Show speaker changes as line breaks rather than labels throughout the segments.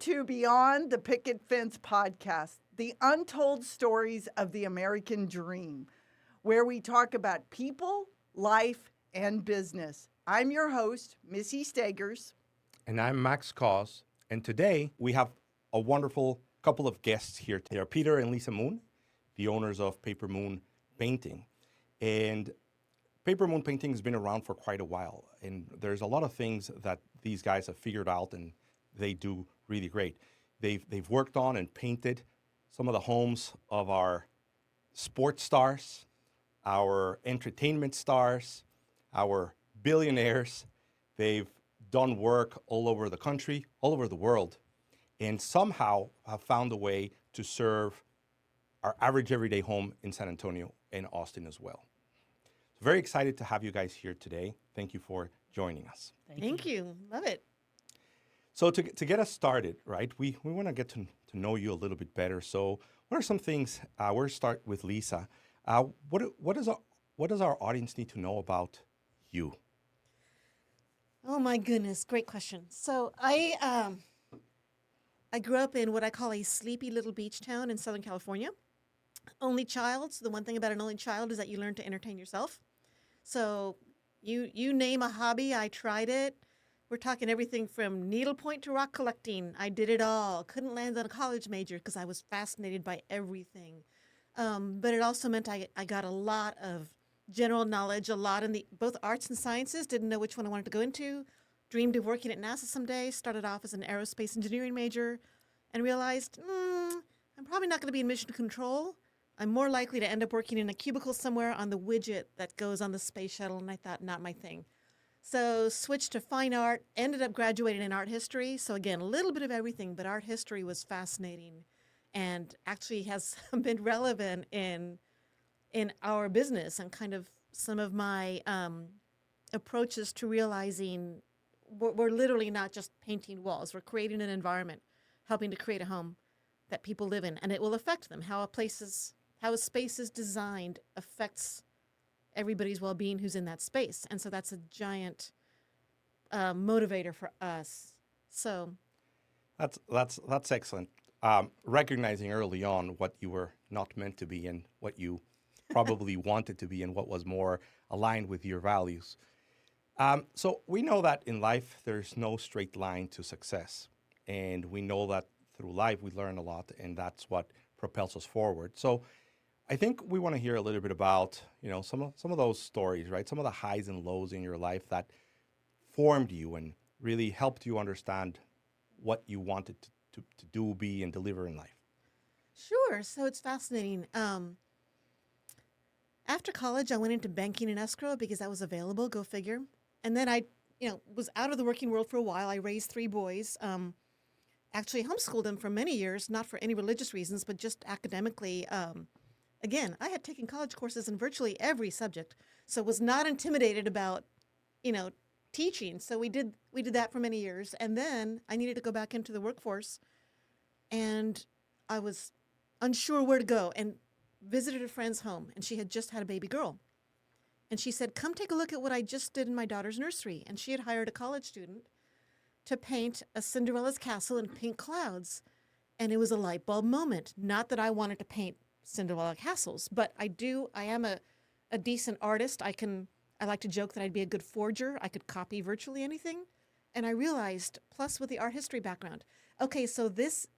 to Beyond the Picket Fence podcast, the untold stories of the American dream, where we talk about people, life, and business. I'm your host, Missy Stagers.
And I'm Max Cause. And today we have a wonderful couple of guests here. They are Peter and Lisa Moon, the owners of Paper Moon Painting. And Paper Moon Painting has been around for quite a while. And there's a lot of things that these guys have figured out and they do really great. They've worked on and painted some of the homes of our sports stars, our entertainment stars, our billionaires. They've done work all over the country, all over the world, and somehow have found a way to serve our average everyday home in San Antonio and Austin as well. So very excited to have you guys here today. Thank you for joining us.
Thank you. Love it.
So to get us started, right, we want to get to know you a little bit better. So what are some things, we'll start with Lisa. What does our audience need to know about you?
Oh my goodness, great question. So I grew up in what I call a sleepy little beach town in Southern California. Only child. So the one thing about an only child is that you learn to entertain yourself. So you name a hobby, I tried it. We're talking everything from needlepoint to rock collecting. I did it all. Couldn't land on a college major because I was fascinated by everything. But it also meant I got a lot of general knowledge, a lot in both arts and sciences. Didn't know which one I wanted to go into. Dreamed of working at NASA someday. Started off as an aerospace engineering major and realized I'm probably not going to be in mission control. I'm more likely to end up working in a cubicle somewhere on the widget that goes on the space shuttle. And I thought, not my thing. So switched to fine art, ended up graduating in art history. So again, a little bit of everything, but art history was fascinating and actually has been relevant in our business and kind of some of my approaches to realizing we're literally not just painting walls. We're creating an environment, helping to create a home that people live in, and it will affect them. How a space is designed affects everybody's well-being who's in that space. And so that's a giant motivator for us. So
that's excellent. Recognizing early on what you were not meant to be and what you probably wanted to be and what was more aligned with your values. So we know that in life, there's no straight line to success. And we know that through life, we learn a lot, and that's what propels us forward. So I think we want to hear a little bit about, some of those stories, right? Some of the highs and lows in your life that formed you and really helped you understand what you wanted to do, be, and deliver in life.
Sure. So it's fascinating. After college, I went into banking and escrow because that was available. Go figure. And then I, was out of the working world for a while. I raised 3 boys. Actually homeschooled them for many years, not for any religious reasons, but just academically. Again, I had taken college courses in virtually every subject, so was not intimidated about, teaching. So we did that for many years, and then I needed to go back into the workforce, and I was unsure where to go, and visited a friend's home, and she had just had a baby girl, and she said, "Come take a look at what I just did in my daughter's nursery." And she had hired a college student to paint a Cinderella's castle in pink clouds, and it was a light bulb moment. Not that I wanted to paint Cinderella castles, but I am a decent artist. I like to joke that I'd be a good forger. I could copy virtually anything. And I realized, plus with the art history background, okay, so this,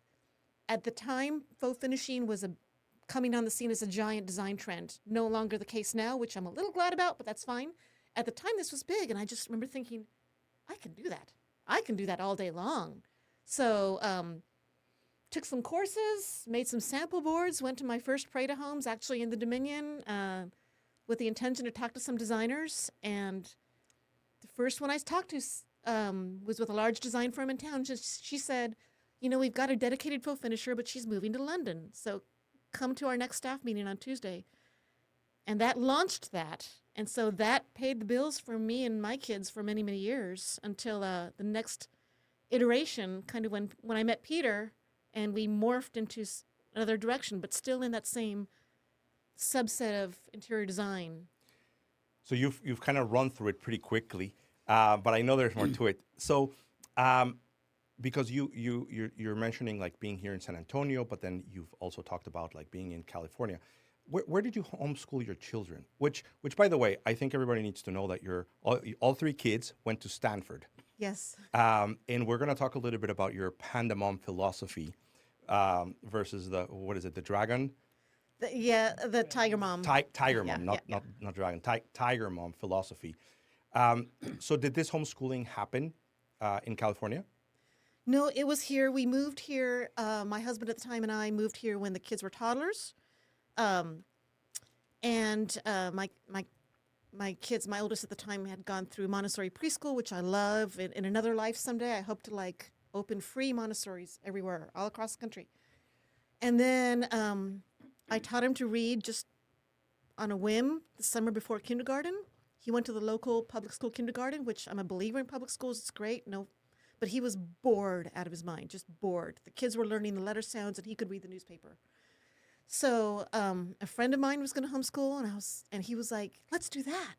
at the time, faux finishing was coming on the scene as a giant design trend. No longer the case now, which I'm a little glad about, but that's fine. At the time, this was big, and I just remember thinking, I can do that. I can do that all day long. So took some courses, made some sample boards, went to my first Prada homes, actually in the Dominion, with the intention to talk to some designers. And the first one I talked to was with a large design firm in town. She said, we've got a dedicated faux finisher, but she's moving to London. So come to our next staff meeting on Tuesday. And that launched that. And so that paid the bills for me and my kids for many, many years until the next iteration, kind of when I met Peter, and we morphed into another direction, but still in that same subset of interior design.
So you've kind of run through it pretty quickly, but I know there's more to it. So because you're mentioning like being here in San Antonio, but then you've also talked about like being in California. Where did you homeschool your children? Which by the way, I think everybody needs to know that all three kids went to Stanford.
Yes.
And we're going to talk a little bit about your panda mom philosophy versus the dragon?
The tiger mom.
Tiger
Yeah,
mom,
yeah.
not dragon, tiger mom philosophy. So did this homeschooling happen in California?
No, it was here. We moved here. My husband at the time and I moved here when the kids were toddlers. And my kids, my oldest at the time, had gone through Montessori preschool, which I love. In another life someday, I hope to like open free Montessoris everywhere, all across the country. And then I taught him to read just on a whim the summer before kindergarten. He went to the local public school kindergarten, which I'm a believer in public schools. It's great. No, but he was bored out of his mind, just bored. The kids were learning the letter sounds, and he could read the newspaper. So a friend of mine was going to homeschool, and he was like, "Let's do that."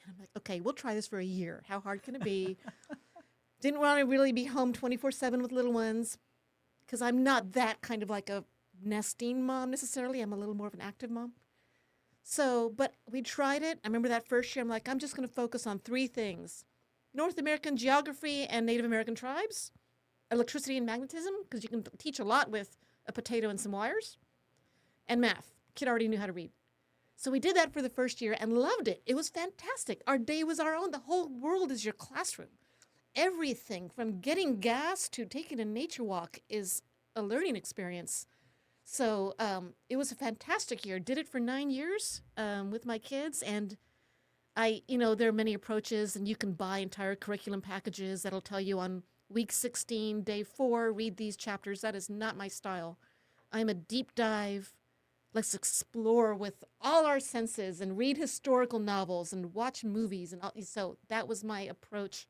And I'm like, "Okay, we'll try this for a year. How hard can it be?" Didn't want to really be home 24/7 with little ones, because I'm not that kind of like a nesting mom necessarily. I'm a little more of an active mom. So, but we tried it. I remember that first year, I'm like, I'm just going to focus on three things: North American geography and Native American tribes, electricity and magnetism, because you can teach a lot with a potato and some wires, and math. Kid already knew how to read. So we did that for the first year and loved it. It was fantastic. Our day was our own. The whole world is your classroom. Everything from getting gas to taking a nature walk is a learning experience. So it was a fantastic year. Did it for 9 years with my kids. And there are many approaches, and you can buy entire curriculum packages that'll tell you on week 16, day 4, read these chapters. That is not my style. I'm a deep dive. Let's explore with all our senses and read historical novels and watch movies. So that was my approach.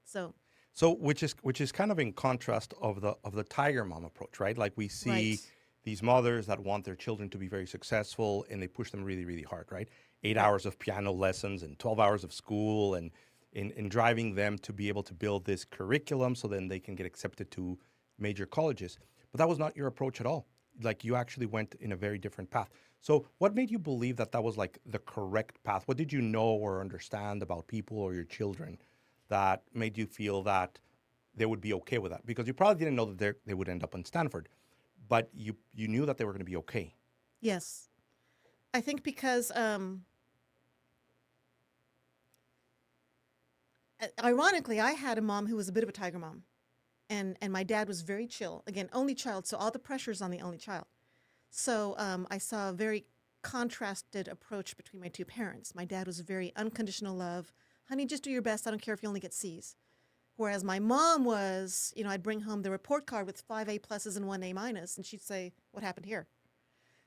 So which is kind of in contrast of the tiger mom approach, right? Like we see
Right.
these mothers that want their children to be very successful, and they push them really, really hard, right? 8 hours of piano lessons and 12 hours of school, and in driving them to be able to build this curriculum so then they can get accepted to major colleges. But that was not your approach at all. Like you actually went in a very different path. So what made you believe that was like the correct path? What did you know or understand about people or your children that made you feel that they would be okay with that? Because you probably didn't know that they would end up in Stanford, but you knew that they were going to be okay.
Yes. I think because ironically, I had a mom who was a bit of a tiger mom. And my dad was very chill. Again, only child, so all the pressure's on the only child. So I saw a very contrasted approach between my two parents. My dad was very unconditional love. Honey, just do your best. I don't care if you only get C's. Whereas my mom was, I'd bring home the report card with 5 A pluses and 1 A minus, and she'd say, "What happened here?"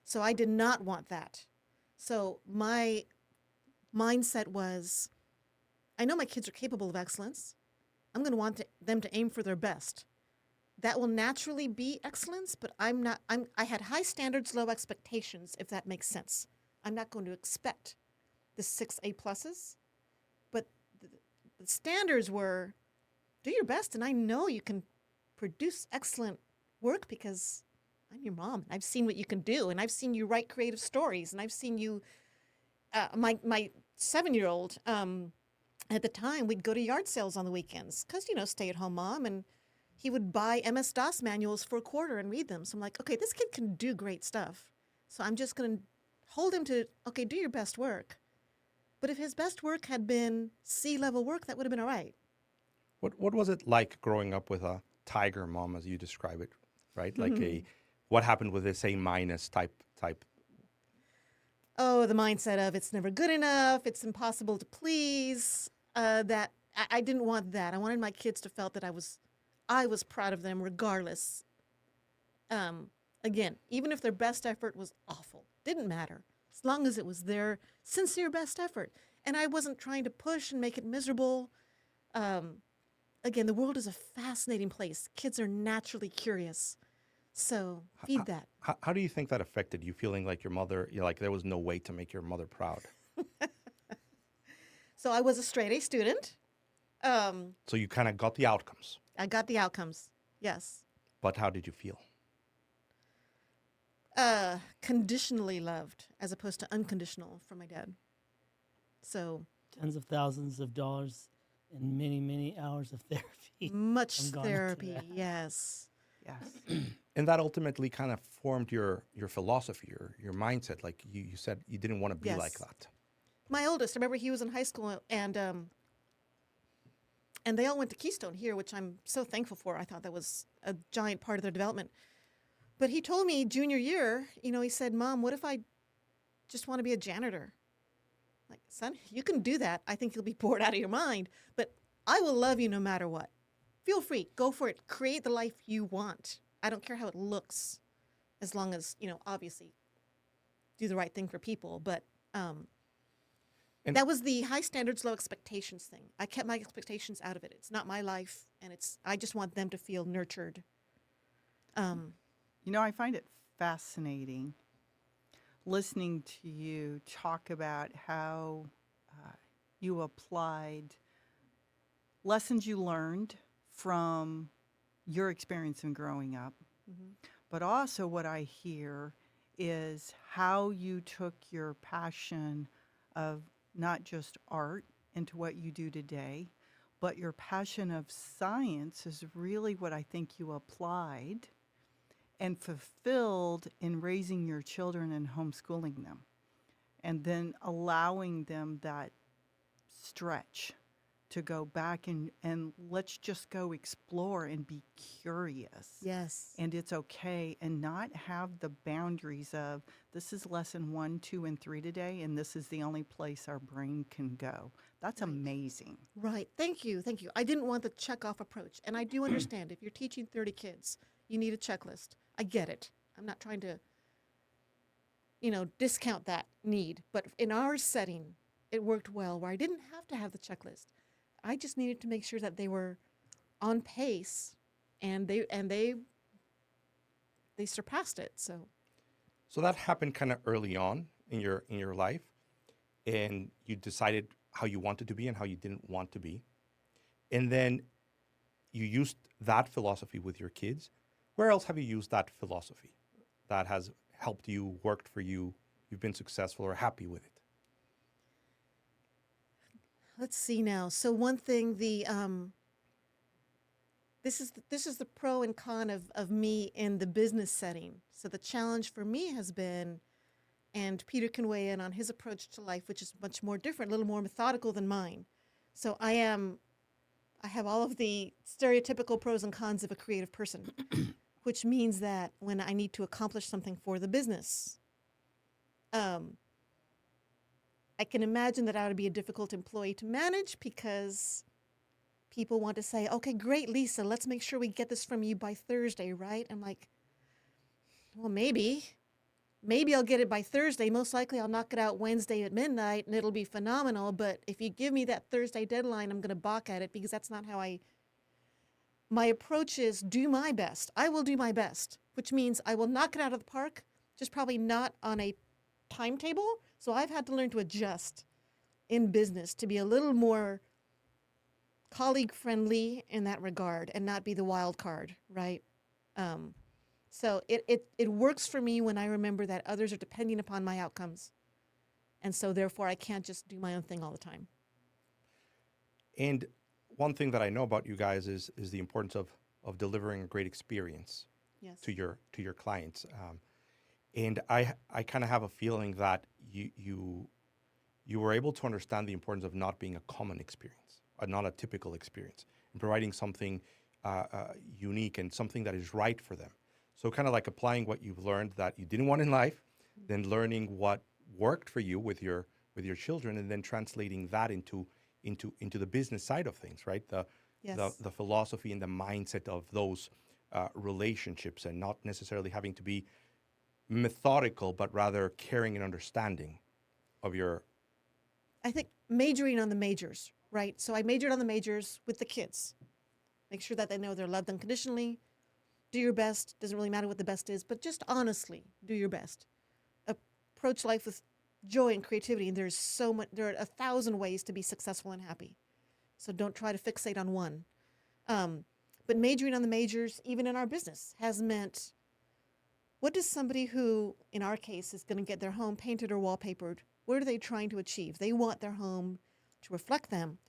So I did not want that. So my mindset was, I know my kids are capable of excellence. I'm going to want them to aim for their best. That will naturally be excellence, but I had high standards, low expectations, if that makes sense. I'm not going to expect the 6 A pluses, but the standards were, do your best, and I know you can produce excellent work because I'm your mom, and I've seen what you can do, and I've seen you write creative stories, and I've seen you, my 7-year-old, at the time, we'd go to yard sales on the weekends because, stay-at-home mom, and he would buy MS-DOS manuals for $0.25 and read them. So I'm like, okay, this kid can do great stuff. So I'm just going to hold him to, okay, do your best work. But if his best work had been C-level work, that would have been all right.
What was it like growing up with a tiger mom, as you describe it, right? Like what happened with this A minus type?
Oh, the mindset of it's never good enough, it's impossible to please. That I didn't want that. I wanted my kids to felt that I was proud of them regardless. Again, even if their best effort was awful, didn't matter as long as it was their sincere best effort. And I wasn't trying to push and make it miserable. Again, the world is a fascinating place. Kids are naturally curious. So feed that.
How do you think that affected you, feeling like your mother, like there was no way to make your mother proud?
So I was a straight A student.
So you kind of got the outcomes.
I got the outcomes. Yes.
But how did you feel?
Conditionally loved as opposed to unconditional from my dad. So
Tens of thousands of dollars and many, many hours of therapy.
much
I'm gone into
therapy.
that.
Yes.
Yes.
And that ultimately kind of formed your philosophy, your mindset. Like you said, you didn't want to be like
Yes.
that.
My oldest, I remember he was in high school and they all went to Keystone here, which I'm so thankful for. I thought that was a giant part of their development. But he told me junior year, he said, "Mom, what if I just want to be a janitor?" Like, son, you can do that. I think you'll be bored out of your mind, but I will love you no matter what. Feel free, go for it. Create the life you want. I don't care how it looks, as long as, obviously do the right thing for people. But
And-
that was the high standards, low expectations thing. I kept my expectations out of it. It's not my life, and I just want them to feel nurtured.
I find it fascinating listening to you talk about how you applied lessons you learned from your experience in growing up. But also what I hear is how you took your passion of not just art into what you do today, but your passion of science is really what I think you applied and fulfilled in raising your children and homeschooling them, and then allowing them that stretch to go back and let's just go explore and be curious.
Yes.
And it's okay, and not have the boundaries of this is lesson 1, 2, and 3 today, and this is the only place our brain can go. That's
Right.
amazing.
Right. Thank you. Thank you. I didn't want the check-off approach. And I do understand if you're teaching 30 kids, you need a checklist. I get it. I'm not trying to, discount that need. But in our setting, it worked well where I didn't have to have the checklist. I just needed to make sure that they were on pace and they surpassed it. So
So that happened kind of early on in your life, and you decided how you wanted to be and how you didn't want to be, and then you used that philosophy with your kids. Where else have you used that philosophy that has helped you, worked for you, you've been successful or happy with it?
let's see now. So one thing, this is the pro and con of me in the business setting. So the challenge for me has been, and Peter can weigh in on his approach to life, which is much more different, a little more methodical than mine. So I have all of the stereotypical pros and cons of a creative person, which means that when I need to accomplish something for the business, I can imagine that I would be a difficult employee to manage because people want to say, "Okay, great, Lisa, let's make sure we get this from you by Thursday, right?" I'm like, well, maybe I'll get it by Thursday. Most likely I'll knock it out Wednesday at midnight and it'll be phenomenal. But if you give me that Thursday deadline, I'm going to balk at it because that's not how my approach is do my best. I will do my best, which means I will knock it out of the park, just probably not on a timetable. So I've had to learn to adjust in business to be a little more colleague friendly in that regard and not be the wild card, right? So it works for me when I remember that others are depending upon my outcomes. And so therefore I can't just do my own thing all the time.
And one thing that I know about you guys is the importance of delivering a great experience
Yes.
to your clients. And I kind of have a feeling that you were able to understand the importance of not being a common experience, not a typical experience, and providing something unique and something that is right for them. So kind of like applying what you've learned that you didn't want in life, then learning what worked for you with your children, and then translating that into the business side of things, right?
Yes.
The philosophy and the mindset of those relationships, and not necessarily having to be methodical, but rather caring and understanding of your.
I think majoring on the majors, right? So I majored on the majors with the kids. Make sure that they know they're loved unconditionally. Do your best. Doesn't really matter what the best is, but just honestly do your best. Approach life with joy and creativity. And there's so much. There are 1,000 ways to be successful and happy. So don't try to fixate on one. But majoring on the majors, even in our business, has meant, what does somebody who, in our case, is going to get their home painted or wallpapered, what are they trying to achieve? They want their home to reflect them,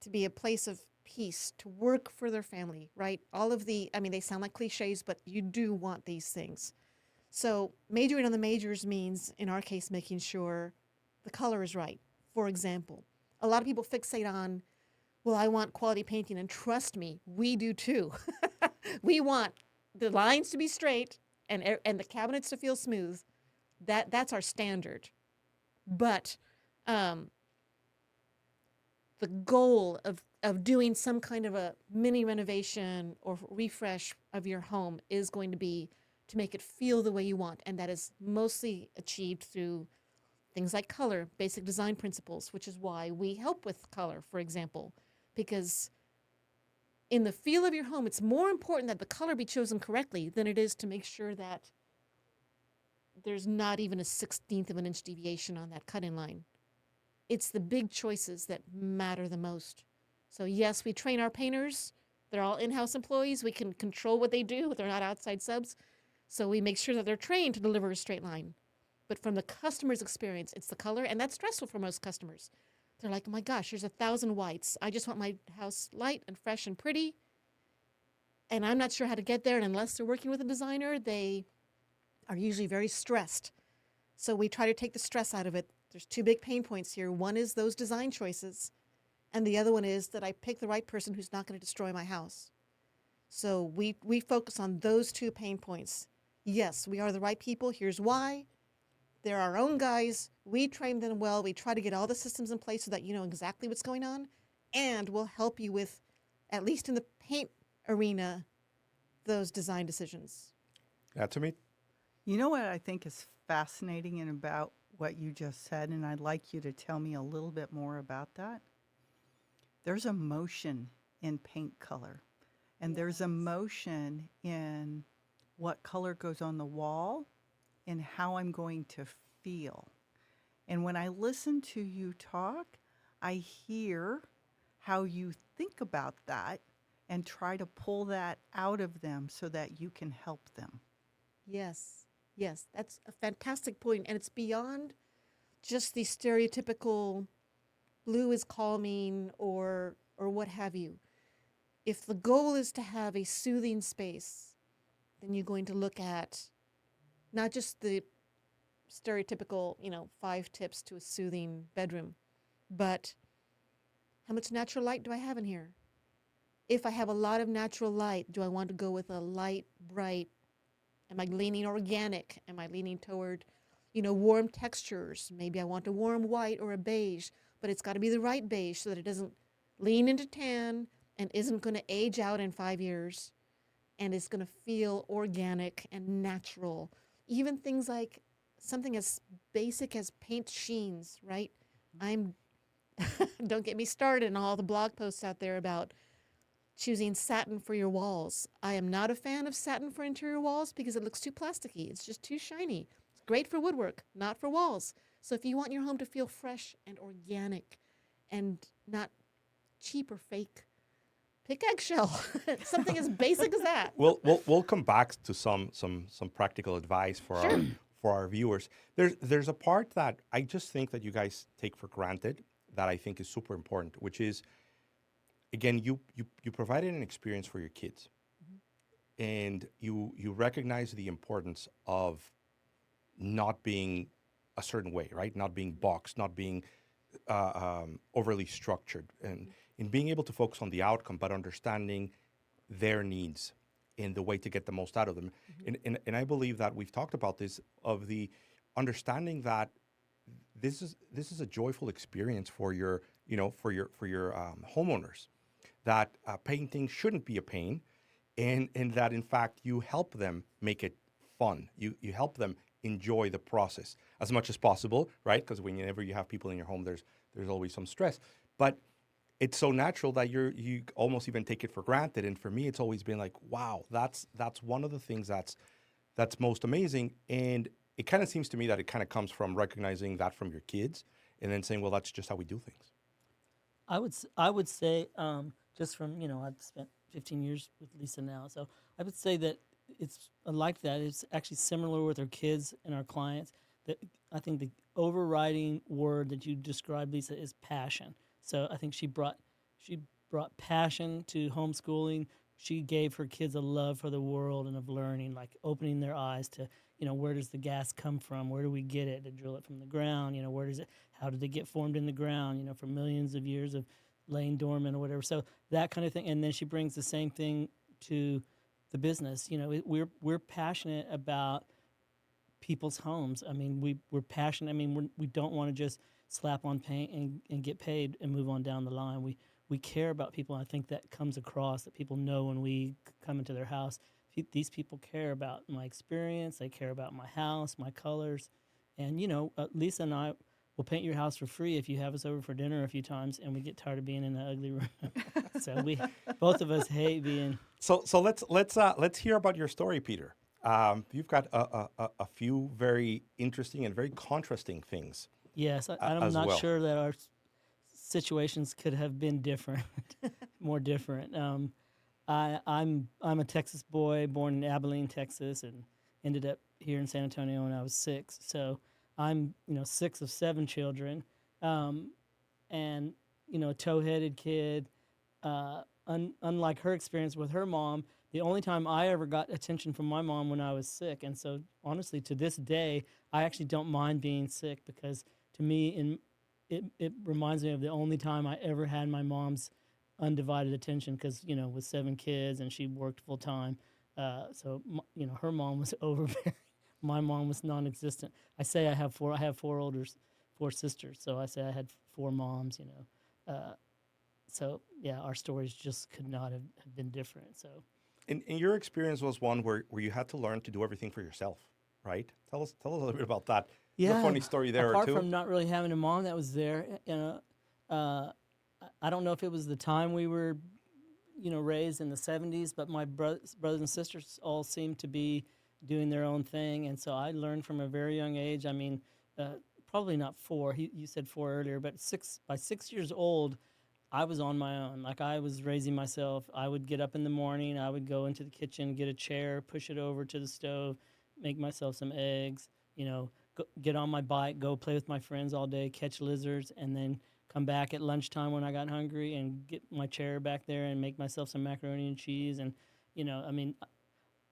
to be a place of peace, to work for their family, right? All of the, I mean, they sound like cliches, but you do want these things. So majoring on the majors means, in our case, making sure the color is right. For example, a lot of people fixate on, well, I want quality painting, and trust me, we do too. We want the lines to be straight and the cabinets to feel smooth. That's our standard. But the goal of doing some kind of a mini renovation or refresh of your home is going to be to make it feel the way you want, and that is mostly achieved through things like color, basic design principles, which is why we help with color, for example, because in the feel of your home, it's more important that the color be chosen correctly than it is to make sure that there's not even a 16th of an inch deviation on that cutting line. It's the big choices that matter the most. So yes, we train our painters. They're all in-house employees. We can control what they do. They're not outside subs. So we make sure that they're trained to deliver a straight line. But from the customer's experience, it's the color, and that's stressful for most customers. They're like, oh my gosh, there's 1,000 whites. I just want my house light and fresh and pretty. And I'm not sure how to get there. And unless they're working with a designer, they are usually very stressed. So we try to take the stress out of it. There's two big pain points here. One is those design choices, and the other one is that I pick the right person who's not going to destroy my house. So we focus on those two pain points. Yes, we are the right people. Here's why. They're our own guys. We train them well. We try to get all the systems in place so that you know exactly what's going on, and we'll help you with, at least in the paint arena, those design decisions.
That's me.
You know what I think is fascinating and about what you just said, and I'd like you to tell me a little bit more about that? There's emotion in paint color, and there's emotion in what color goes on the wall and how I'm going to feel. And when I listen to you talk, I hear how you think about that and try to pull that out of them so that you can help them.
Yes, yes, that's a fantastic point, and it's beyond just the stereotypical blue is calming or what have you. If the goal is to have a soothing space, then you're going to look at not just the stereotypical, 5 tips to a soothing bedroom, but how much natural light do I have in here? If I have a lot of natural light, do I want to go with a light, bright? Am I leaning organic? Am I leaning toward, warm textures? Maybe I want a warm white or a beige, but it's got to be the right beige so that it doesn't lean into tan and isn't going to age out in 5 years and is going to feel organic and natural. Even things like something as basic as paint sheens, right? Don't get me started on all the blog posts out there about choosing satin for your walls. I am not a fan of satin for interior walls because it looks too plasticky. It's just too shiny. It's great for woodwork, not for walls. So if you want your home to feel fresh and organic and not cheap or fake, pick eggshell. Something as basic as that.
We'll come back to some practical advice for our viewers. There's a part that I just think that you guys take for granted that I think is super important, which is, again, you provided an experience for your kids, and you recognize the importance of not being a certain way, right? Not being boxed, not being overly structured, and in being able to focus on the outcome, but understanding their needs and the way to get the most out of them. And I believe that we've talked about this, of the understanding that this is a joyful experience for your homeowners. That painting shouldn't be a pain, and that in fact you help them make it fun. You help them enjoy the process as much as possible, right? Because whenever you have people in your home, there's always some stress. But it's so natural that you almost even take it for granted. And for me, it's always been like, wow, that's one of the things that's most amazing. And it kind of seems to me that it kind of comes from recognizing that from your kids, and then saying, well, that's just how we do things.
I would say, just from, I've spent 15 years with Lisa now, so I would say that it's like that. It's actually similar with our kids and our clients. That I think the overriding word that you described, Lisa, is passion. So I think she brought passion to homeschooling. She gave her kids a love for the world and of learning, like opening their eyes to, where does the gas come from? Where do we get it? To drill it from the ground? Where does it? How did it get formed in the ground? For millions of years of laying dormant or whatever. So that kind of thing. And then she brings the same thing to the business. We're passionate about people's homes. I mean, we're passionate. I mean, we don't want to just slap on paint and get paid and move on down the line. We care about people. And I think that comes across, that people know when we come into their house. These people care about my experience. They care about my house, my colors. And, Lisa and I will paint your house for free if you have us over for dinner a few times and we get tired of being in an ugly room. So both of us hate being.
So let's hear about your story, Peter. You've got a few very interesting and very contrasting things.
Yes, I'm
as
not
well.
sure that our situations could have been different, more different. I'm a Texas boy, born in Abilene, Texas, and ended up here in San Antonio when I was 6. So I'm 6 of 7 children, and a tow-headed kid. Unlike her experience with her mom, the only time I ever got attention from my mom when I was sick. And so honestly, to this day, I actually don't mind being sick, because to me, it reminds me of the only time I ever had my mom's undivided attention, because with 7 kids and she worked full time. So her mom was overbearing. My mom was non-existent. I say I have 4 sisters, so I say I had 4 moms. So yeah, our stories just could not have been different. So.
And your experience was one where you had to learn to do everything for yourself, right? Tell us a little bit about that. There's a funny story there
apart
too.
from not really having a mom that was there, I don't know if it was the time we were, raised in the 70s, but my brothers and sisters all seemed to be doing their own thing, and so I learned from a very young age. I mean, probably not 4. You said 4 earlier, but by 6 years old, I was on my own. Like, I was raising myself. I would get up in the morning. I would go into the kitchen, get a chair, push it over to the stove, make myself some eggs, get on my bike, go play with my friends all day, catch lizards, and then come back at lunchtime when I got hungry and get my chair back there and make myself some macaroni and cheese. And, I mean,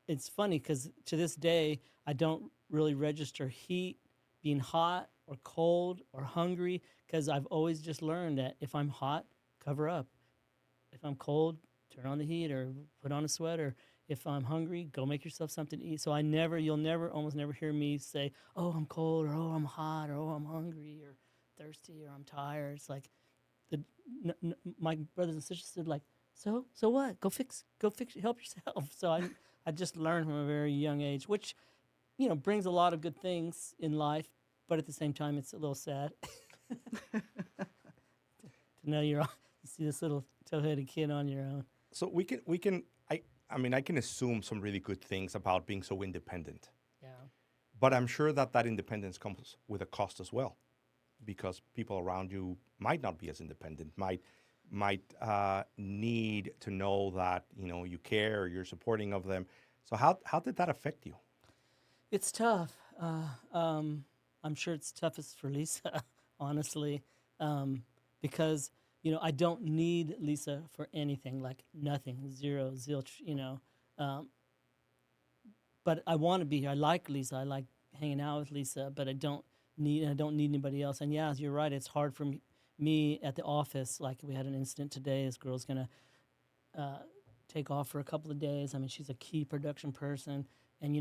it's funny because to this day, I don't really register heat, being hot or cold or hungry, because I've always just learned that if I'm hot, cover up. If I'm cold, turn on the heat or put on a sweater. If I'm hungry, go make yourself something to eat. So you'll almost never hear me say, oh, I'm cold, or oh, I'm hot, or oh, I'm hungry, or thirsty, or I'm tired. It's like my brothers and sisters said, like, so what? Go fix, help yourself. So I just learned from a very young age, which, brings a lot of good things in life, but at the same time, it's a little sad to know you see this little tow-headed kid on your own.
So I can assume some really good things about being so independent.
Yeah.
But I'm sure that independence comes with a cost as well, because people around you might not be as independent, might need to know that you care, or you're supporting of them. So how did that affect you?
It's tough. I'm sure it's toughest for Lisa, honestly, because I don't need Lisa for anything, like nothing, zero, zilch, but I want to be here. I like Lisa. I like hanging out with Lisa, but I don't need anybody else. And yeah, you're right. It's hard for me at the office. Like, we had an incident today. This girl's gonna take off for a couple of days. I mean, she's a key production person, and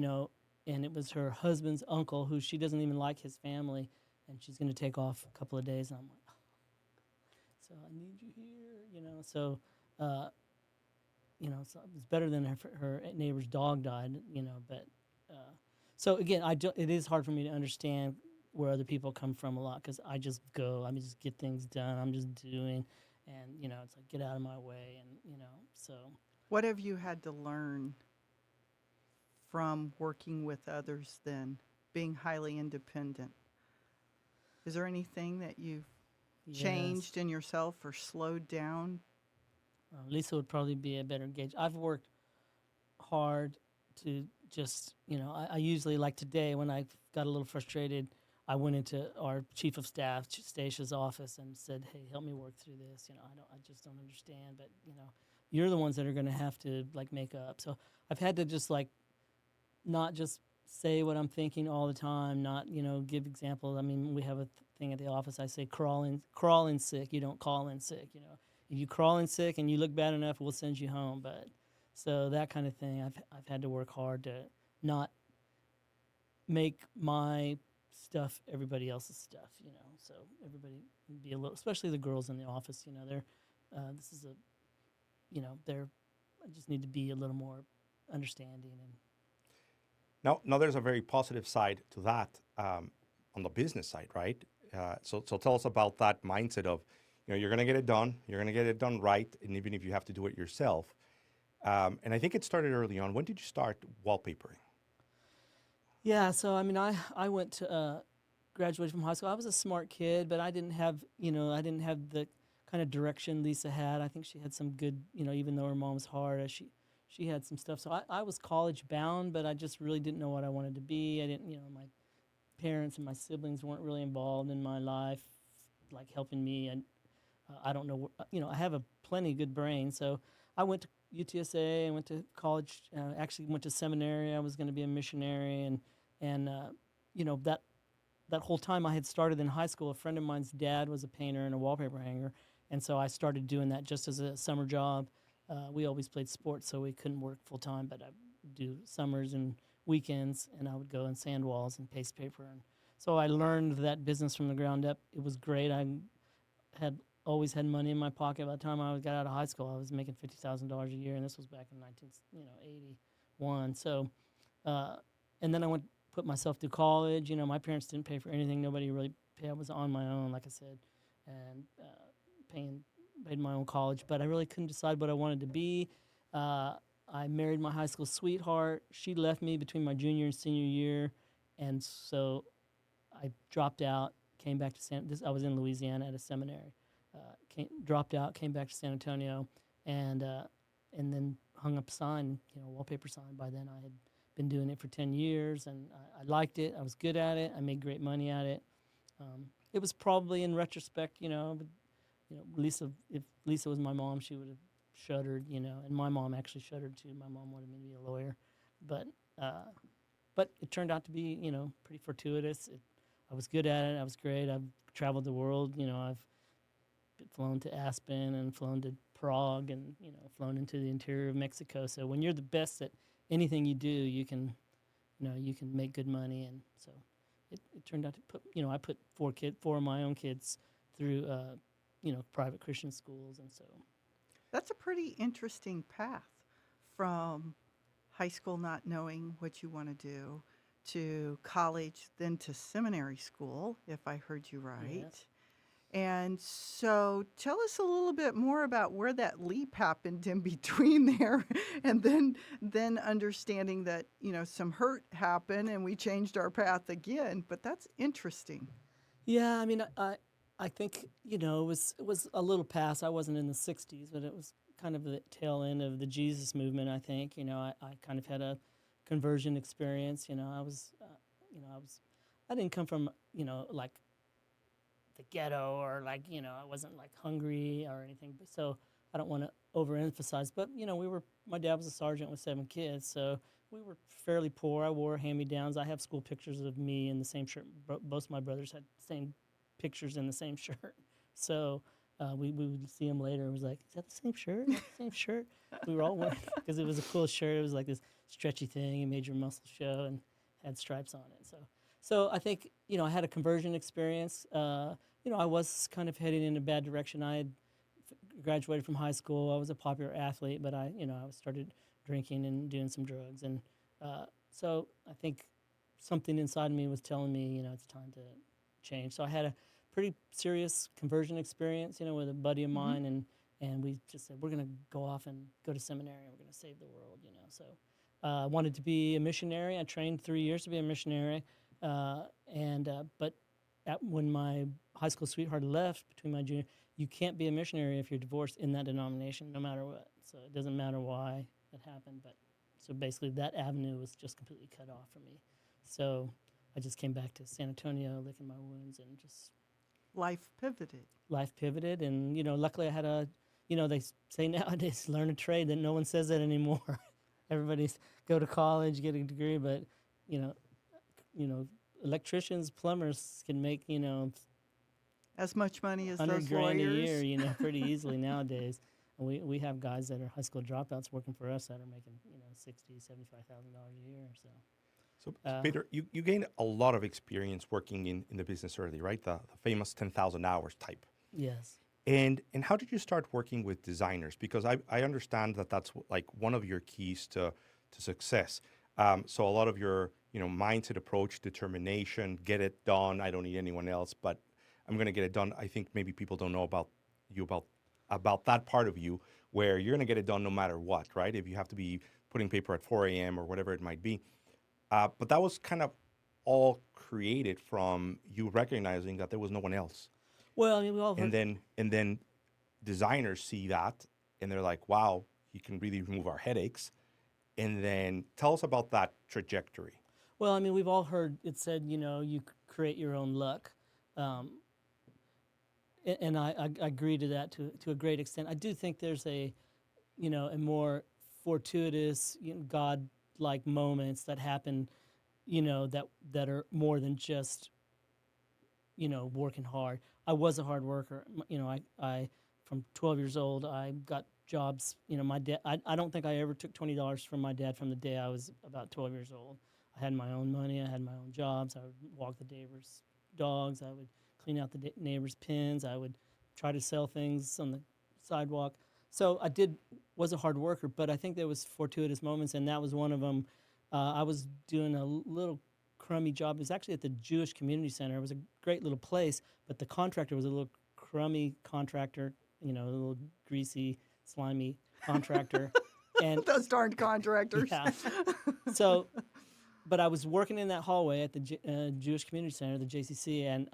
and it was her husband's uncle, who she doesn't even like his family, and she's gonna take off a couple of days. And I'm like, so I need you here, So, so it was better than her neighbor's dog died, But so again, it is hard for me to understand where other people come from a lot, because I just go, I mean, just get things done. I'm just doing, and it's like, get out of my way, and so.
What have you had to learn from working with others then, being highly independent? Is there anything that you've
Yes.
changed in yourself or slowed down?
Lisa would probably be a better gauge. I've worked hard to just, I usually, like today, when I got a little frustrated, I went into our chief of staff, Stasia's office, and said, "Hey, help me work through this. I just don't understand, but you're the ones that are going to have to like make up." So I've had to just like not just say what I'm thinking all the time, not give examples. I mean, we have a thing at the office. I say, crawl in sick. You don't call in sick. If you crawl in sick and you look bad enough, we'll send you home. But so that kind of thing, I've had to work hard to not make my stuff everybody else's stuff. So everybody be a little, especially the girls in the office. They're this is a, they're I just need to be a little more understanding and.
Now there's a very positive side to that on the business side, right? So tell us about that mindset of, you're going to get it done. You're going to get it done right, and even if you have to do it yourself. And I think it started early on. When did you start wallpapering?
Yeah, so I mean, I went to graduated from high school. I was a smart kid, but I didn't have the kind of direction Lisa had. I think she had some good, even though her mom was hard, she had some stuff. So I was college bound, but I just really didn't know what I wanted to be. I didn't, my parents and my siblings weren't really involved in my life, like helping me. And I don't know, I have a plenty good brain. So I went to UTSA. I went to college. Actually went to seminary. I was going to be a missionary, and that whole time I had started in high school. A friend of mine's dad was a painter and a wallpaper hanger, and so I started doing that just as a summer job. We always played sports, so we couldn't work full time, but I would do summers and weekends, and I would go and sand walls and paste paper. And so I learned that business from the ground up. It was great. I had always had money in my pocket. By the time I got out of high school, I was making $50,000 a year, and this was back in 1981. So, and then I put myself through college. My parents didn't pay for anything. Nobody really paid. I was on my own, like I said, and paid my own college. But I really couldn't decide what I wanted to be. I married my high school sweetheart. She left me between my junior and senior year, and so I dropped out. Came back to I was in Louisiana at a seminary. Dropped out, came back to San Antonio, and then hung up a sign, wallpaper sign. By then, I had been doing it for 10 years, and I liked it. I was good at it. I made great money at it. It was probably, in retrospect, Lisa. If Lisa was my mom, she would have shuddered, and my mom actually shuddered too. My mom wanted me to be a lawyer, but it turned out to be, pretty fortuitous. I was good at it. I was great. I've traveled the world. I've flown to Aspen and flown to Prague and flown into the interior of Mexico. So when you're the best at anything you do, you can make good money. And so it turned out to I put four of my own kids through private Christian schools, and so
That's a pretty interesting path from high school not knowing what you want to do to college, then to seminary school, if I heard you right.
Yes.
And so tell us a little bit more about where that leap happened in between there and then understanding that, some hurt happened and we changed our path again, but that's interesting.
Yeah, I mean, I think it was a little past. I wasn't in the '60s, but it was kind of the tail end of the Jesus movement. I think I kind of had a conversion experience. I didn't come from like the ghetto or like I wasn't like hungry or anything. But so I don't want to overemphasize. But my dad was a sergeant with 7 kids, so we were fairly poor. I wore hand-me-downs. I have school pictures of me in the same shirt. Both my brothers had the same pictures in the same shirt. So we would see them later and was like, "Is that the same shirt? Is that the same shirt?" We were all wearing because it was a cool shirt. It was like this stretchy thing. It made your muscles show and had stripes on it. So I think I had a conversion experience. I was kind of heading in a bad direction. I had graduated from high school. I was a popular athlete, but I started drinking and doing some drugs, and so I think something inside of me was telling me, it's time to change. So I had a pretty serious conversion experience, with a buddy of mine, and we just said, we're going to go off and go to seminary, and we're going to save the world, So I wanted to be a missionary. I trained 3 years to be a missionary, but when my high school sweetheart left between my junior. You can't be a missionary if you're divorced in that denomination, no matter what. So it doesn't matter why it happened, but so basically that avenue was just completely cut off for me. So I just came back to San Antonio, licking my wounds, and just
Life pivoted.
life pivoted. And luckily I had they say nowadays learn a trade. That no one says that anymore. Everybody's go to college, get a degree, but you know, electricians, plumbers can make
As much money as
100
those
grand
lawyers.
a year, pretty easily nowadays. And we have guys that are high school dropouts working for us that are making $60,000, $75,000 a year.
So, Peter, you gained a lot of experience working in the business early, right? The famous 10,000 hours type.
Yes.
And how did you start working with designers? Because I understand that that's like one of your keys to success. So a lot of your mindset, approach, determination, get it done. I don't need anyone else, but I'm going to get it done. I think maybe people don't know about you about that part of you, where you're going to get it done no matter what, right? If you have to be putting paper at 4 a.m. or whatever it might be. But that was kind of all created from you recognizing that there was no one else.
Well, I mean, we all
And then designers see that and they're like, wow, he can really remove our headaches. And then tell us about that trajectory.
Well, I mean, we've all heard it said, you create your own luck. And I agree to that to a great extent. I do think there's a more fortuitous, God-like moments that happen, that are more than just, working hard. I was a hard worker. I from 12 years old, I got jobs. My dad. I don't think I ever took $20 from my dad from the day I was about 12 years old. I had my own money. I had my own jobs. I would walk the neighbors' dogs. I would clean out the neighbors' pens. I would try to sell things on the sidewalk. So was a hard worker, but I think there was fortuitous moments, and that was one of them. I was doing a little crummy job. It was actually at the Jewish Community Center. It was a great little place, but the contractor was a little crummy contractor, a little greasy, slimy contractor. And
Those darn contractors.
yeah. So, but I was working in that hallway at the Jewish Community Center, the JCC,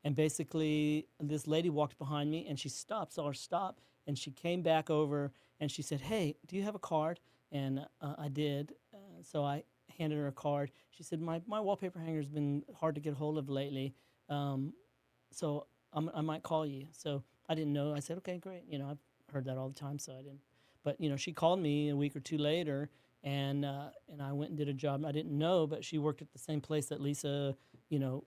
and basically this lady walked behind me and she saw her stop, and she came back over and she said, "Hey, do you have a card?" And I did. So I handed her a card. She said, my wallpaper hanger's been hard to get hold of lately, so I might call you. So I didn't know. I said, okay, great. I've heard that all the time, so I didn't. But, she called me a week or two later, and I went and did a job I didn't know, but she worked at the same place that Lisa,
Design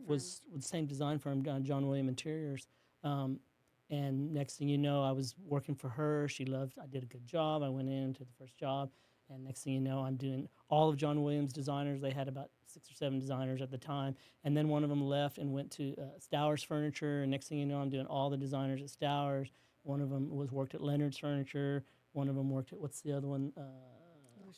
was with the same design firm, John William Interiors. And next thing you know, I was working for her. I did a good job. I went into the first job. And next thing you know, I'm doing all of John Williams' designers. They had about 6 or 7 designers at the time. And then one of them left and went to Stowers Furniture. And next thing you know, I'm doing all the designers at Stowers. One of them worked at Leonard's Furniture. One of them worked at, what's the other one?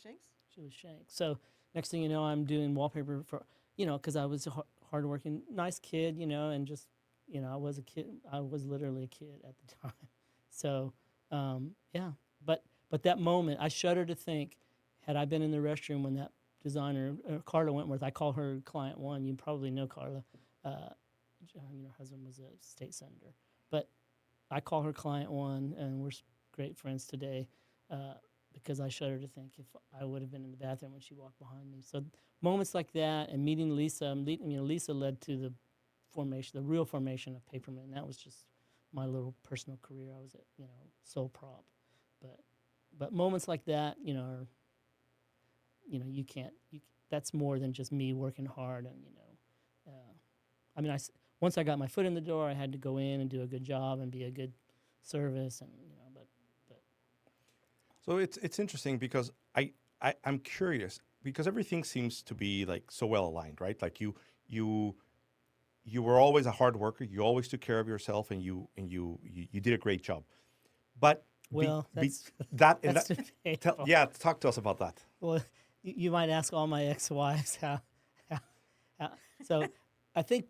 Shanks?
Julie Shanks. So next thing you know, I'm doing wallpaper for, because I was a hardworking, nice kid, and just, I was a kid. I was literally a kid at the time. So, yeah. But that moment, I shudder to think, had I been in the restroom when that designer, Carla Wentworth, I call her client one. You probably know Carla. Her husband was a state senator. But I call her client one, and we're great friends today, because I shudder to think if I would have been in the bathroom when she walked behind me. So moments like that, and meeting Lisa, Lisa led to the real formation of Paperman. That was just my little personal career. I was at, sole prop. But moments like that, are, that's more than just me working hard. And, once I got my foot in the door, I had to go in and do a good job and be a good service. And, but.
So it's interesting because I'm curious, because everything seems to be like so well aligned, right? Like you were always a hard worker. You always took care of yourself, and you did a great job. But
well, that's
debatable. Talk to us about that.
Well, you might ask all my ex-wives how. So, I think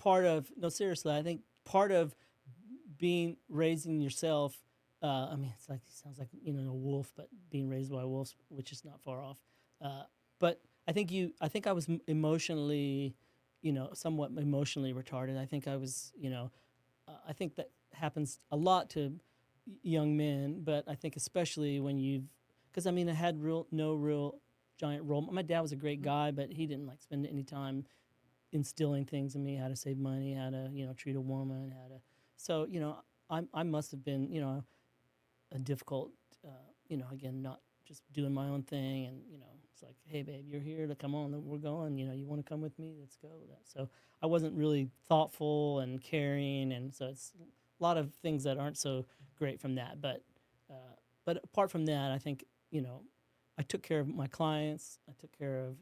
seriously, I think part of raising yourself. It's like, it sounds like a wolf, but being raised by wolves, which is not far off. But I think I was emotionally somewhat emotionally retarded. I think I was, I think that happens a lot to young men, but I think especially when because I mean, I had no real giant role. My dad was a great guy, but he didn't like spend any time instilling things in me, how to save money, how to, treat a woman, so, I must have been, a difficult, again, not just doing my own thing. And, it's like, hey, babe, you're here to come on, we're going, you want to come with me? Let's go. So I wasn't really thoughtful and caring. And so it's a lot of things that aren't so great from that. But apart from that, I think, I took care of my clients. I took care of,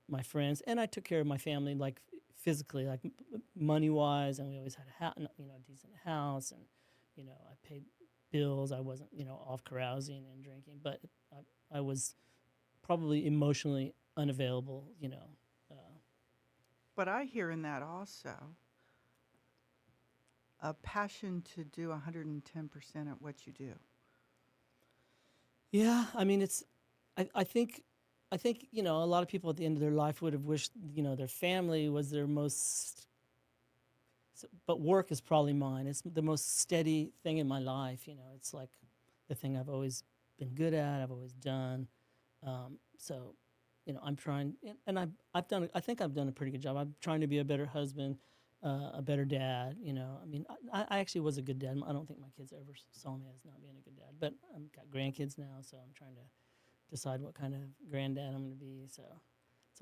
my friends, and I took care of my family, like physically, like money-wise, and we always had a decent house, and, I paid bills. I wasn't, off carousing and drinking, but I was probably emotionally unavailable,
But I hear in that also a passion to do 110% at what you do.
Yeah, I mean, I think, a lot of people at the end of their life would have wished, their family was their most, but work is probably mine. It's the most steady thing in my life, it's like the thing I've always been good at, I've always done. So, I'm trying, and I think I've done a pretty good job. I'm trying to be a better husband, a better dad, I mean, I actually was a good dad. I don't think my kids ever saw me as not being a good dad, but I've got grandkids now, so I'm trying to decide what kind of granddad I'm going to be. So